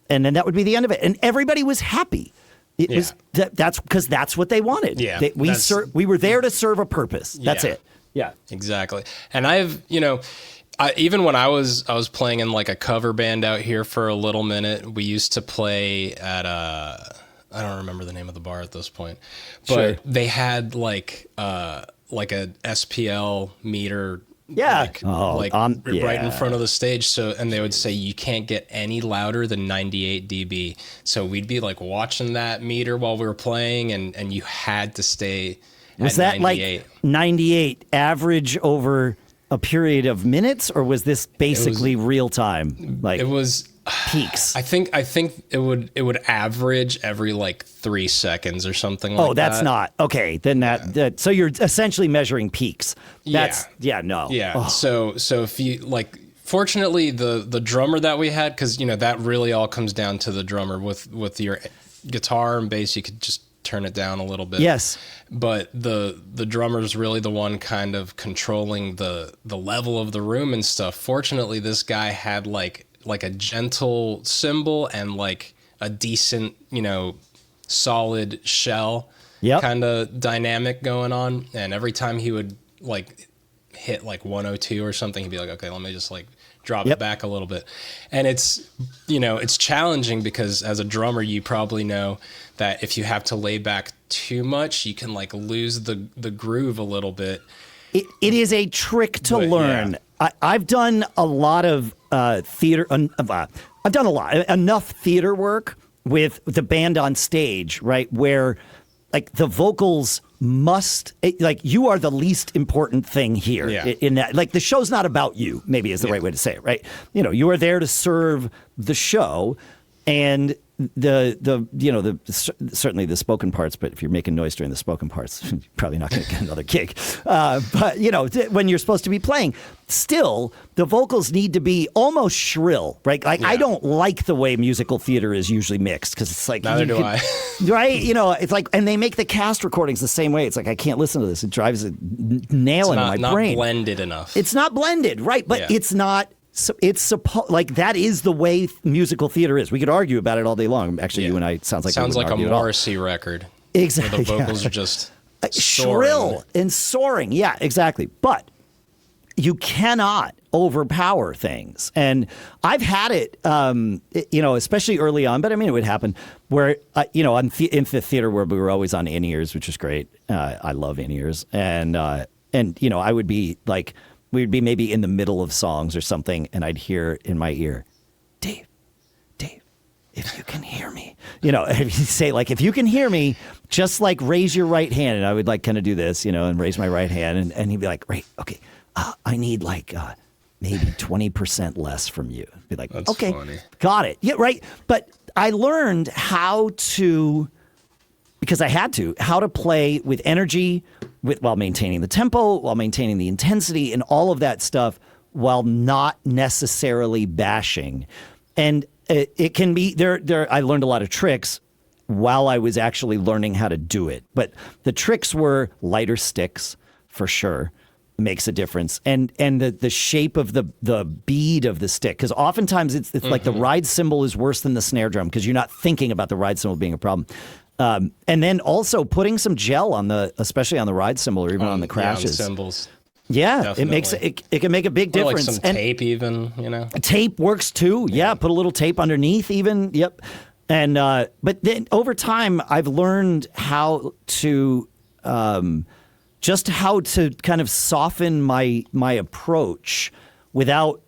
And then that would be the end of it. And everybody was happy. It was that's because that's what they wanted. Yeah, we were there to serve a purpose. That's it. Yeah, exactly. And I've even when I was playing in like a cover band out here for a little minute, we used to play at I don't remember the name of the bar at this point, but they had like a SPL meter. Right in front of the stage. So, and they would say you can't get any louder than 98 dB. So we'd be like watching that meter while we were playing, and you had to stay. Was that 98. Like 98 average over a period of minutes, or was this basically real time? Like it was peaks. I think it would average every like 3 seconds or something like that. Oh, that's not okay. Then that so you're essentially measuring peaks. That's no. Yeah. Oh. So if you like Fortunately, the drummer that we had, because that really all comes down to the drummer. With your guitar and bass, you could just turn it down a little bit. Yes. But the drummer's really the one kind of controlling the level of the room and stuff. Fortunately, this guy had like a gentle cymbal and like a decent, solid shell kind of dynamic going on. And every time he would like hit like 102 or something, he'd be like, okay, let me just like drop it back a little bit. And it's challenging because as a drummer, you probably know that if you have to lay back too much, you can like lose the groove a little bit. It is a trick to learn. Yeah. I've done a lot of theater. I've done enough theater work with the band on stage, right? Where like the vocals must, like, you are the least important thing here in that. Like, the show's not about you, maybe is the right way to say it, right? You are there to serve the show, and certainly the spoken parts, but if you're making noise during the spoken parts, you're probably not going to get another gig. But when you're supposed to be playing, still the vocals need to be almost shrill, right? Like, I don't like the way musical theater is usually mixed, because it's like, neither do I. Right? It's like, and they make the cast recordings the same way. It's like, I can't listen to this. It drives a nail into my brain. It's not blended enough. It's not blended, right? But it's not. So it's like that is the way musical theater is. We could argue about it all day long. Actually, you and I sounds like a Morrissey record. Exactly, where the vocals are just shrill and soaring. Yeah, exactly. But you cannot overpower things, and I've had it. Especially early on. But I mean, it would happen where in the theater where we were always on in-ears, which is great. I love in-ears, and I would be like. We'd be maybe in the middle of songs or something, and I'd hear in my ear, Dave, if you can hear me. He'd say, like, if you can hear me, just, like, raise your right hand. And I would, like, kind of do this, and raise my right hand. And he'd be like, right, okay, I need, like, maybe 20% less from you. I'd be like, that's okay, funny. Got it. Yeah, right. But I learned how to play with energy, while maintaining the tempo, while maintaining the intensity, and all of that stuff, while not necessarily bashing. And it can be there. I learned a lot of tricks while I was actually learning how to do it. But the tricks were lighter sticks, for sure, makes a difference, and the shape of the bead of the stick, because oftentimes it's like the ride cymbal is worse than the snare drum because you're not thinking about the ride cymbal being a problem. And then also putting some gel especially on the ride cymbal, or even on the crashes. Yeah, on the cymbals. Yeah, definitely. It can make a big difference. Like some tape, even. Tape works too. Yeah, put a little tape underneath, even. Yep. And but then over time, I've learned how to kind of soften my approach without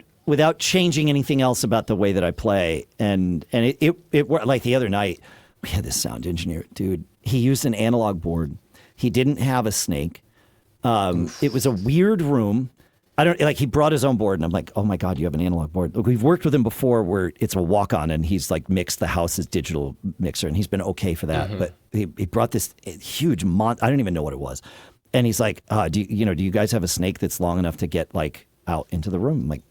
changing anything else about the way that I play. And it worked. Like the other night, we had this sound engineer, dude. He used an analog board. He didn't have a snake. It was a weird room. He brought his own board, and I'm like, oh my God, you have an analog board. Look, we've worked with him before where it's a walk-on, and he's like mixed the house's digital mixer, and he's been okay for that. But he brought this huge I don't even know what it was. And he's like, do you guys have a snake that's long enough to get like out into the room? I'm like,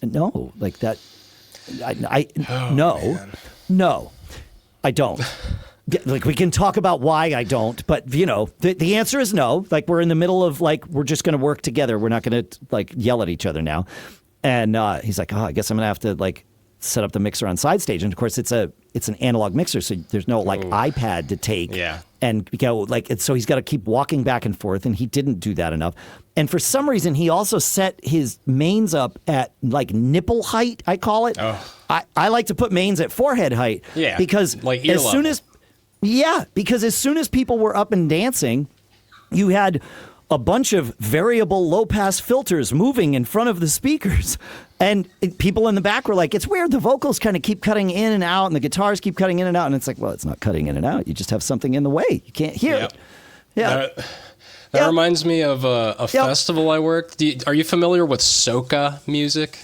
no, like that. No, I don't. Like, we can talk about why I don't, but the answer is no. Like, we're in the middle of we're just going to work together. We're not going to yell at each other now. And he's like, I guess I'm going to have to set up the mixer on side stage. And of course it's an analog mixer, so there's no iPad to take and go and so he's got to keep walking back and forth, and he didn't do that enough. And for some reason he also set his mains up at nipple height, I call it. I like to put mains at forehead height, because as soon as people were up and dancing, you had a bunch of variable low-pass filters moving in front of the speakers. And people in the back were like, it's weird, the vocals kind of keep cutting in and out, and the guitars keep cutting in and out. And it's like, well, it's not cutting in and out. You just have something in the way. You can't hear it. Yeah. That reminds me of a festival I worked. Are you familiar with Soca music?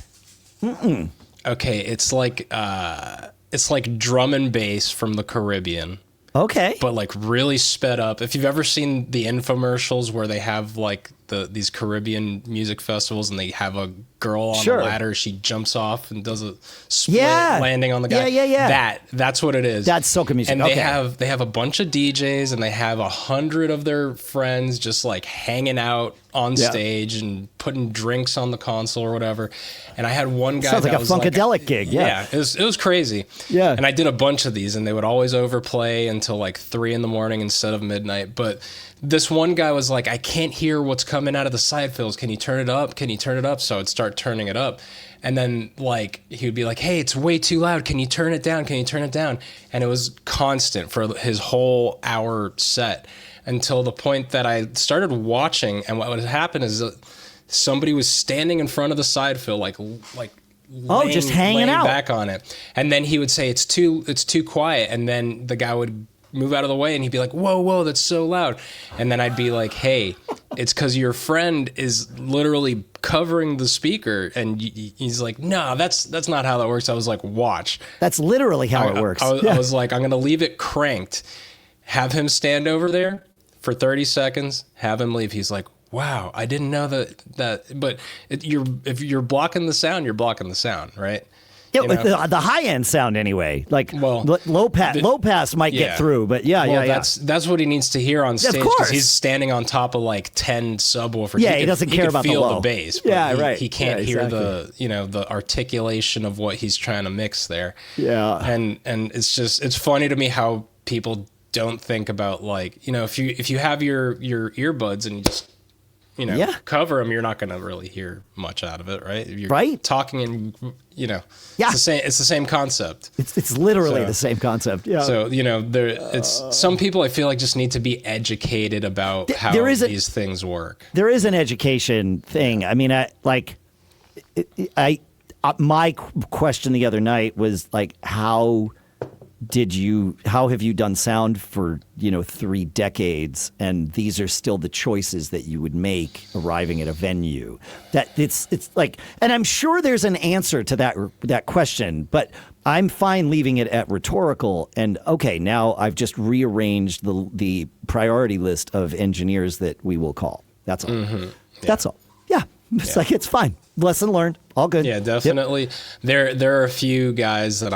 Mm-mm. Okay, it's like drum and bass from the Caribbean. Okay. But really sped up. If you've ever seen the infomercials where they have the these Caribbean music festivals, and they have a girl on Sure. a ladder. She jumps off and does a split Yeah. landing on the guy. Yeah. That's what it is. That's soca music. And Okay. they have a bunch of DJs, and they have 100 of their friends just like hanging out on stage and putting drinks on the console or whatever. And I had one guy Sounds like that a was funkadelic gig. Yeah. it was crazy. Yeah. And I did a bunch of these, and they would always overplay until like 3 a.m. instead of midnight. But this one guy was like, I can't hear what's coming out of the side fills. Can you turn it up? Can you turn it up? So I'd start turning it up. And then like he would be like, hey, it's way too loud. Can you turn it down? Can you turn it down? And it was constant for his whole hour set, until the point that I started watching, and what would happen is that somebody was standing in front of the side fill, like just hanging laying out back on it. And then he would say, it's too quiet. And then the guy would move out of the way, and he'd be like, whoa, that's so loud. And then I'd be like, hey, it's because your friend is literally covering the speaker. And he's like, no, that's not how that works. I was like, watch. That's literally how it works. I was like, I'm going to leave it cranked, have him stand over there for 30 seconds, have him leave. He's like, wow, I didn't know that. But if you're blocking the sound, you're blocking the sound, right? Yeah, the high end sound anyway. Like, low pass might get through, but yeah. That's what he needs to hear on stage, because he's standing on top of like 10 subwoofers. Yeah, he doesn't care about the low. Feel the bass. But right. He can't hear the articulation of what he's trying to mix there. Yeah, and it's funny to me how people don't think about, like, if you have your earbuds and you just cover them, you're not going to really hear much out of it, right? If you're talking and it's the same concept. It's literally the same concept. Yeah. So it's some people I feel like just need to be educated about how these things work. There is an education thing. I mean, my question the other night was like, how have you done sound for 3 decades, and these are still the choices that you would make arriving at a venue? That it's like, and I'm sure there's an answer to that question, but I'm fine leaving it at rhetorical. And okay, now I've just rearranged the priority list of engineers that we will call. That's all. Mm-hmm. Yeah. That's all. Yeah, it's fine. Lesson learned. All good. Yeah, definitely. Yep. There are a few guys that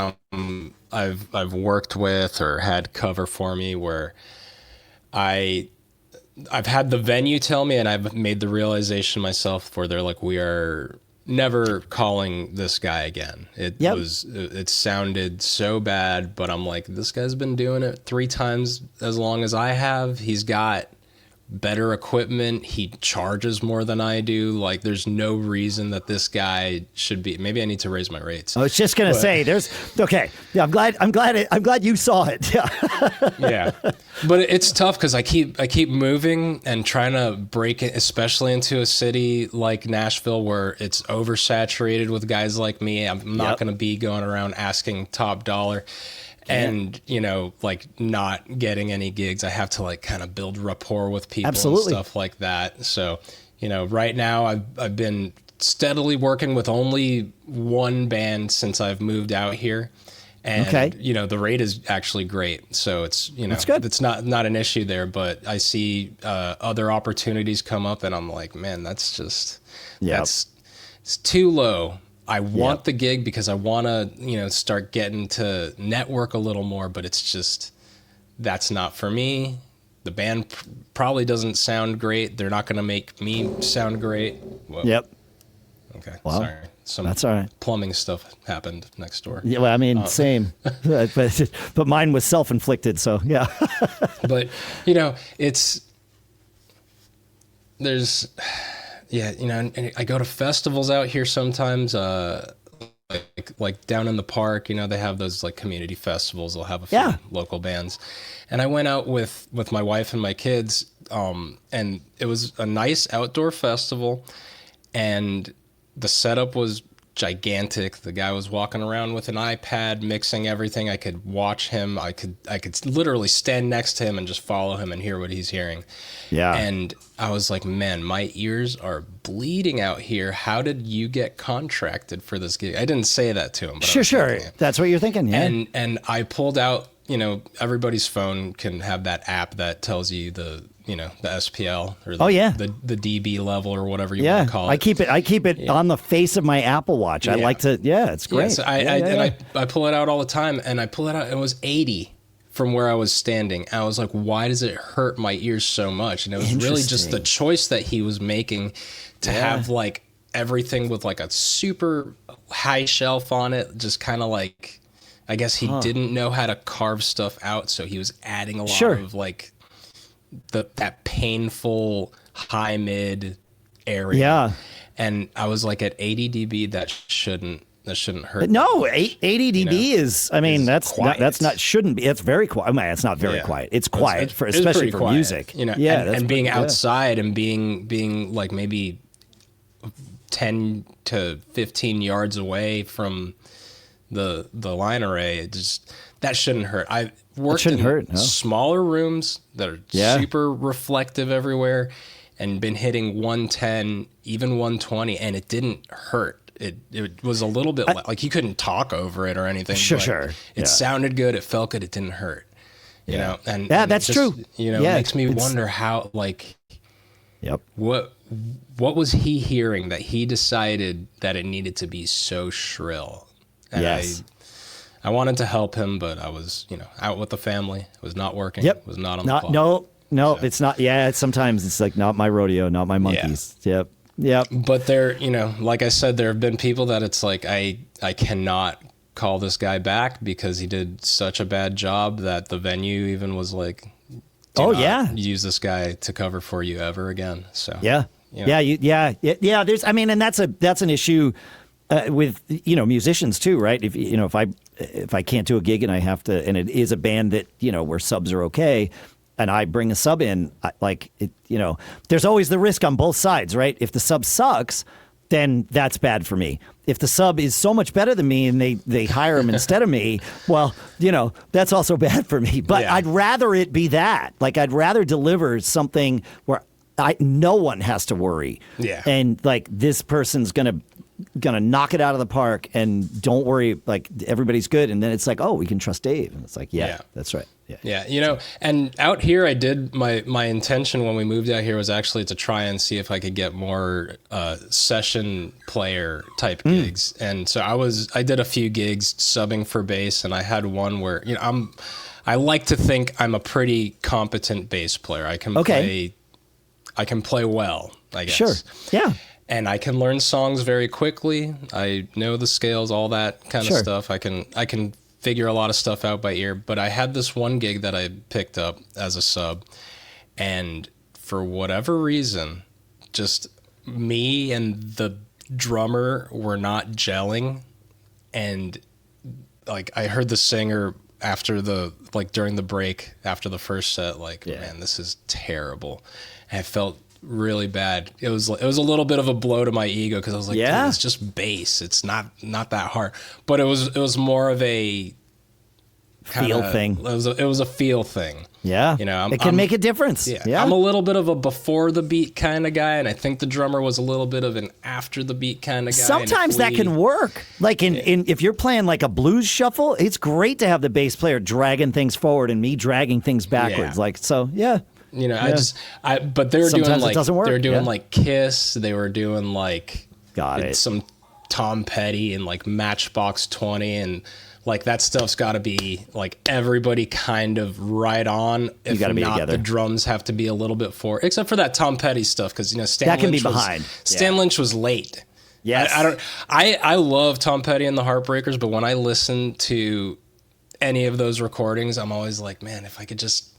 I've worked with or had cover for me where I've had the venue tell me, and I've made the realization myself, where they're like, we are never calling this guy again. It sounded so bad, but I'm like, this guy's been doing it 3 times as long as I have. He's got better equipment. He charges more than I do. Like, there's no reason that this guy should be. Maybe I need to raise my rates. I was just gonna say, okay. Yeah, I'm glad you saw it. Yeah. Yeah, but it's tough because I keep moving and trying to break it, especially into a city like Nashville where it's oversaturated with guys like me. I'm not going to be going around asking top dollar. And, like, not getting any gigs. I have to, like, kind of build rapport with people and stuff like that. So, right now I've been steadily working with only one band since I've moved out here. And, the rate is actually great. So it's, That's good. It's not an issue there. But I see other opportunities come up, and I'm like, man, that's just, it's too low. I want the gig because I want to, start getting to network a little more, but it's just, that's not for me. The band probably doesn't sound great. They're not going to make me sound great. Whoa. Yep. Okay. Well, sorry. That's all right. Plumbing stuff happened next door. Yeah. Well, I mean, same, but mine was self-inflicted. So yeah. But there's. Yeah, and I go to festivals out here sometimes, like down in the park. They have those like community festivals. They'll have a few local bands, and I went out with my wife and my kids, and it was a nice outdoor festival, and the setup was gigantic. The guy was walking around with an iPad, mixing everything. I could watch him. I could literally stand next to him and just follow him and hear what he's hearing. Yeah. And I was like, man, my ears are bleeding out here. How did you get contracted for this gig? I didn't say that to him. But sure. That's what you're thinking. Yeah. And I pulled out, everybody's phone can have that app that tells you the the SPL or the, oh yeah, the DB level or whatever you want to call it. I keep it on the face of my Apple Watch. I like to, it's great. So I pull it out all the time, and I pull it out, and it was 80 from where I was standing. I was like, why does it hurt my ears so much? And it was really just the choice that he was making to have like everything with like a super high shelf on it, just kind of like, I guess he didn't know how to carve stuff out, so he was adding a lot of like that painful high mid area. Yeah. And I was like, at 80 dB, that shouldn't hurt. No, 80 dB is, I mean, that's not shouldn't be. It's very quiet. I mean, it's not very quiet. It's quiet especially for music. And being outside and being like maybe 10 to 15 yards away from the line array, that shouldn't hurt. I worked in smaller rooms that are super reflective everywhere, and been hitting 110, even 120, and it didn't hurt. It was a little bit like you couldn't talk over it or anything. Sure. It sounded good. It felt good. It didn't hurt. You know, and that's true. It makes me wonder how, like, what was he hearing that he decided that it needed to be so shrill? And I wanted to help him, but I was, out with the family. It was not working. It was not on the clock. No, it's not. Yeah, sometimes it's like, not my rodeo, not my monkeys. Yep. But there, like I said, there have been people that it's like, I cannot call this guy back because he did such a bad job that the venue even was like, use this guy to cover for you ever again. So there's, I mean, and that's an issue with musicians too, right? If I can't do a gig and I have to, and it is a band that where subs are okay, and I bring a sub in, there's always the risk on both sides, right? If the sub sucks, then that's bad for me. If the sub is so much better than me and they hire him instead of me, well, that's also bad for me. But I'd rather it be that. Like, I'd rather deliver something where no one has to worry. Yeah. And like, this person's gonna knock it out of the park, and don't worry, like, everybody's good. And then it's like, oh, we can trust Dave. And it's like, that's right. Yeah. And out here, I did my intention when we moved out here was actually to try and see if I could get more session player type gigs. And so I did a few gigs subbing for bass, and I had one where, I like to think I'm a pretty competent bass player. I can play well, I guess. Sure. Yeah. And I can learn songs very quickly. I know the scales, all that kind of stuff. I can figure a lot of stuff out by ear. But I had this one gig that I picked up as a sub, and for whatever reason, just me and the drummer were not gelling. And like, I heard the singer after during the break after the first set, man, this is terrible. And I felt really bad. It was a little bit of a blow to my ego, because I was like, dude, it's just bass. It's not that hard. But it was more of a feel thing. It was a feel thing. Yeah. It can make a difference. Yeah. I'm a little bit of a before the beat kind of guy, and I think the drummer was a little bit of an after the beat kind of guy. Sometimes that can work. Like if you're playing like a blues shuffle, it's great to have the bass player dragging things forward and me dragging things backwards. But they were doing like Kiss. They were doing like some Tom Petty and like Matchbox 20, and like that stuff's got to be like everybody kind of right on. If not, together. The drums have to be a little bit forward, except for that Tom Petty stuff, because Stan Lynch be behind. Stan Lynch was late. Yes, I love Tom Petty and the Heartbreakers, but when I listen to any of those recordings, I'm always like, man, if I could just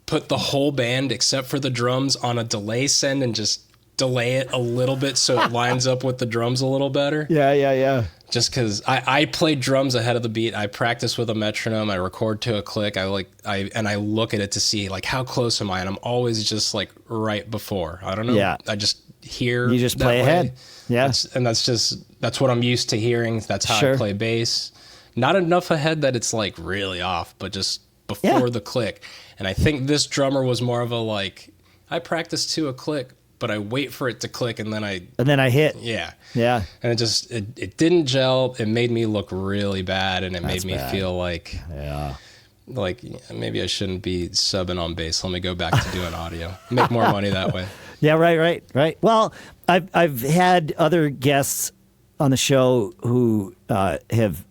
put the whole band except for the drums on a delay send and just delay it a little bit so it lines up with the drums a little better. Yeah. Just because I play drums ahead of the beat. I practice with a metronome. I record to a click. I look at it to see like how close am I, and I'm always just like right before. I don't know. Yeah. I just hear. You just play ahead. Yeah. That's what I'm used to hearing. That's how I play bass. Not enough ahead that it's like really off, but just before the click. And I think this drummer was more of a like, I practice to a click, but I wait for it to click and then I hit. Yeah. And it didn't gel. It made me look really bad, and it made me feel like like, maybe I shouldn't be subbing on bass. Let me go back to doing audio. Make more money that way. Yeah, right. Well, I've had other guests on the show who have,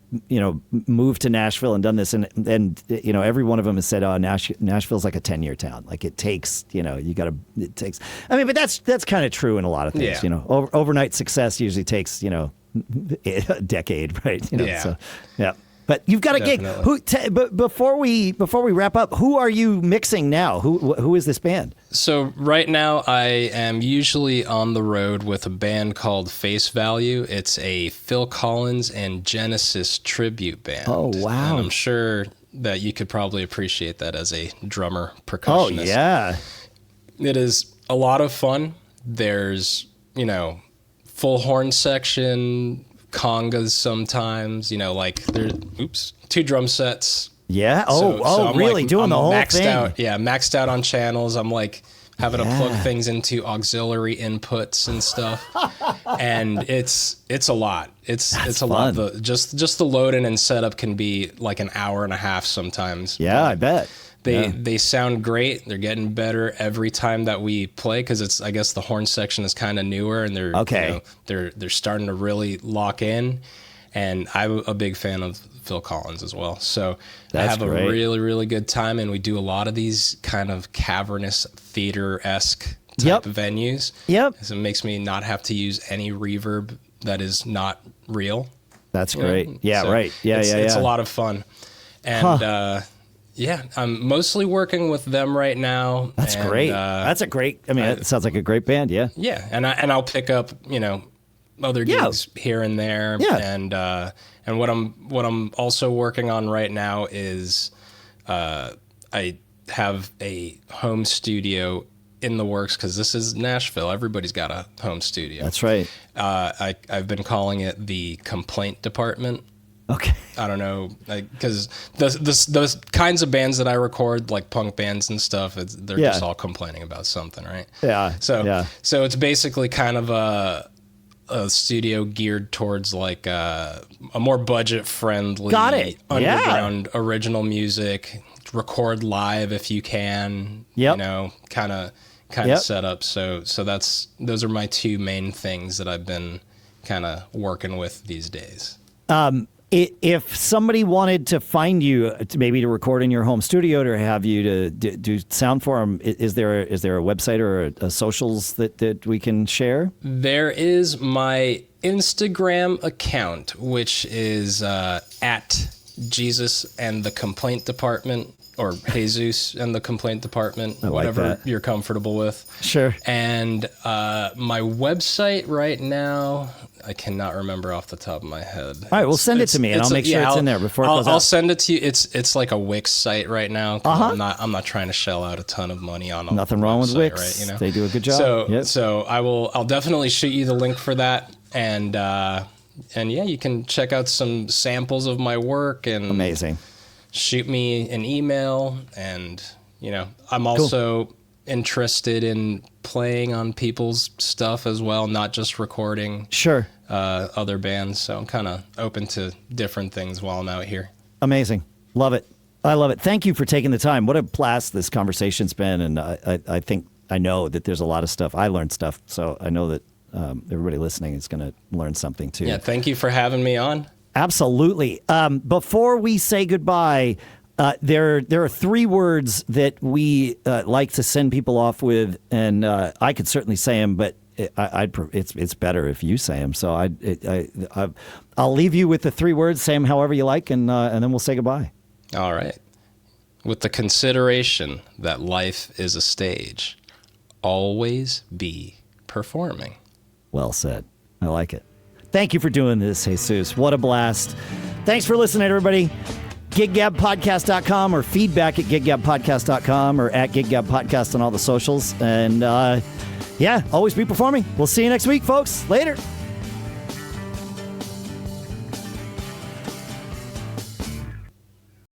moved to Nashville and done this, and every one of them has said, "Oh, Nashville's like a 10-year town. Like it takes, it takes." I mean, but that's kind of true in a lot of things. Yeah. Overnight success usually takes, a decade, right? Yeah. So, yeah. But you've got a Definitely. gig. But before we wrap up, who are you mixing now? Who is this band? So right now I am usually on the road with a band called Face Value. It's a Phil Collins and Genesis tribute band. Oh, wow. And I'm sure that you could probably appreciate that as a drummer percussionist. Oh, yeah. It is a lot of fun. There's, full horn section, congas sometimes, like there's 2 drum sets. Yeah. So I'm really? like, Doing I'm the whole maxed thing? out. Yeah, maxed out on channels. I'm like having to plug things into auxiliary inputs and stuff, and it's a lot. It's a fun. lot. Just the loading and setup can be like an hour and a half sometimes. Yeah, I bet. They sound great. They're getting better every time that we play because I guess the horn section is kind of newer and they're starting to really lock in. And I'm a big fan of Phil Collins as well. So I have great. a really, really good time. And we do a lot of these kind of cavernous theater-esque type of venues. Yep. So it makes me not have to use any reverb that is not real. That's great. Yeah, So right. Yeah, it's a lot of fun. And I'm mostly working with them right now. That's great. That's a great. I mean, it sounds like a great band. Yeah. Yeah, and I'll pick up other gigs here and there. Yeah. And what I'm also working on right now is I have a home studio in the works because this is Nashville. Everybody's got a home studio. That's right. I've been calling it the complaint department. Okay. I don't know, because those kinds of bands that I record, like punk bands and stuff, they're just all complaining about something, right? Yeah. So it's basically kind of a studio geared towards like a more budget friendly, underground original music. Record live if you can. Kind of set up. So those are my 2 main things that I've been kind of working with these days. If somebody wanted to find you, maybe to record in your home studio, to have you to do sound for them, is there a website or a socials that we can share? There is my Instagram account, which is at Jesus and the Complaint Department, or Jesus and the Complaint Department, whatever you're comfortable with. Sure. And my website right now, I cannot remember off the top of my head. All right, well, send it to me, and I'll make sure it's in there before it goes out. I'll send it to you. It's like a Wix site right now. I'm not trying to shell out a ton of money on nothing wrong with Wix. Right, They do a good job. So I'll definitely shoot you the link for that, and you can check out some samples of my work and amazing. Shoot me an email, and I'm also interested in playing on people's stuff as well, not just recording other bands. So I'm kind of open to different things while I'm out here. Amazing. Love it. I love it. Thank you for taking the time. What a blast this conversation's been. And I know that there's a lot of stuff. I learned stuff. So I know that everybody listening is going to learn something too. Yeah. Thank you for having me on. Absolutely. Before we say goodbye, there are 3 words that we like to send people off with, and I could certainly say them, but it's better if you say them. So I'll leave you with the 3 words. Say them however you like, and then we'll say goodbye. All right. With the consideration that life is a stage, always be performing. Well said. I like it. Thank you for doing this, Jesus. What a blast. Thanks for listening, everybody. GIGGABpodcast.com or feedback at GIGGABpodcast.com or at GIGGABpodcast on all the socials. And always be performing. We'll see you next week, folks. Later.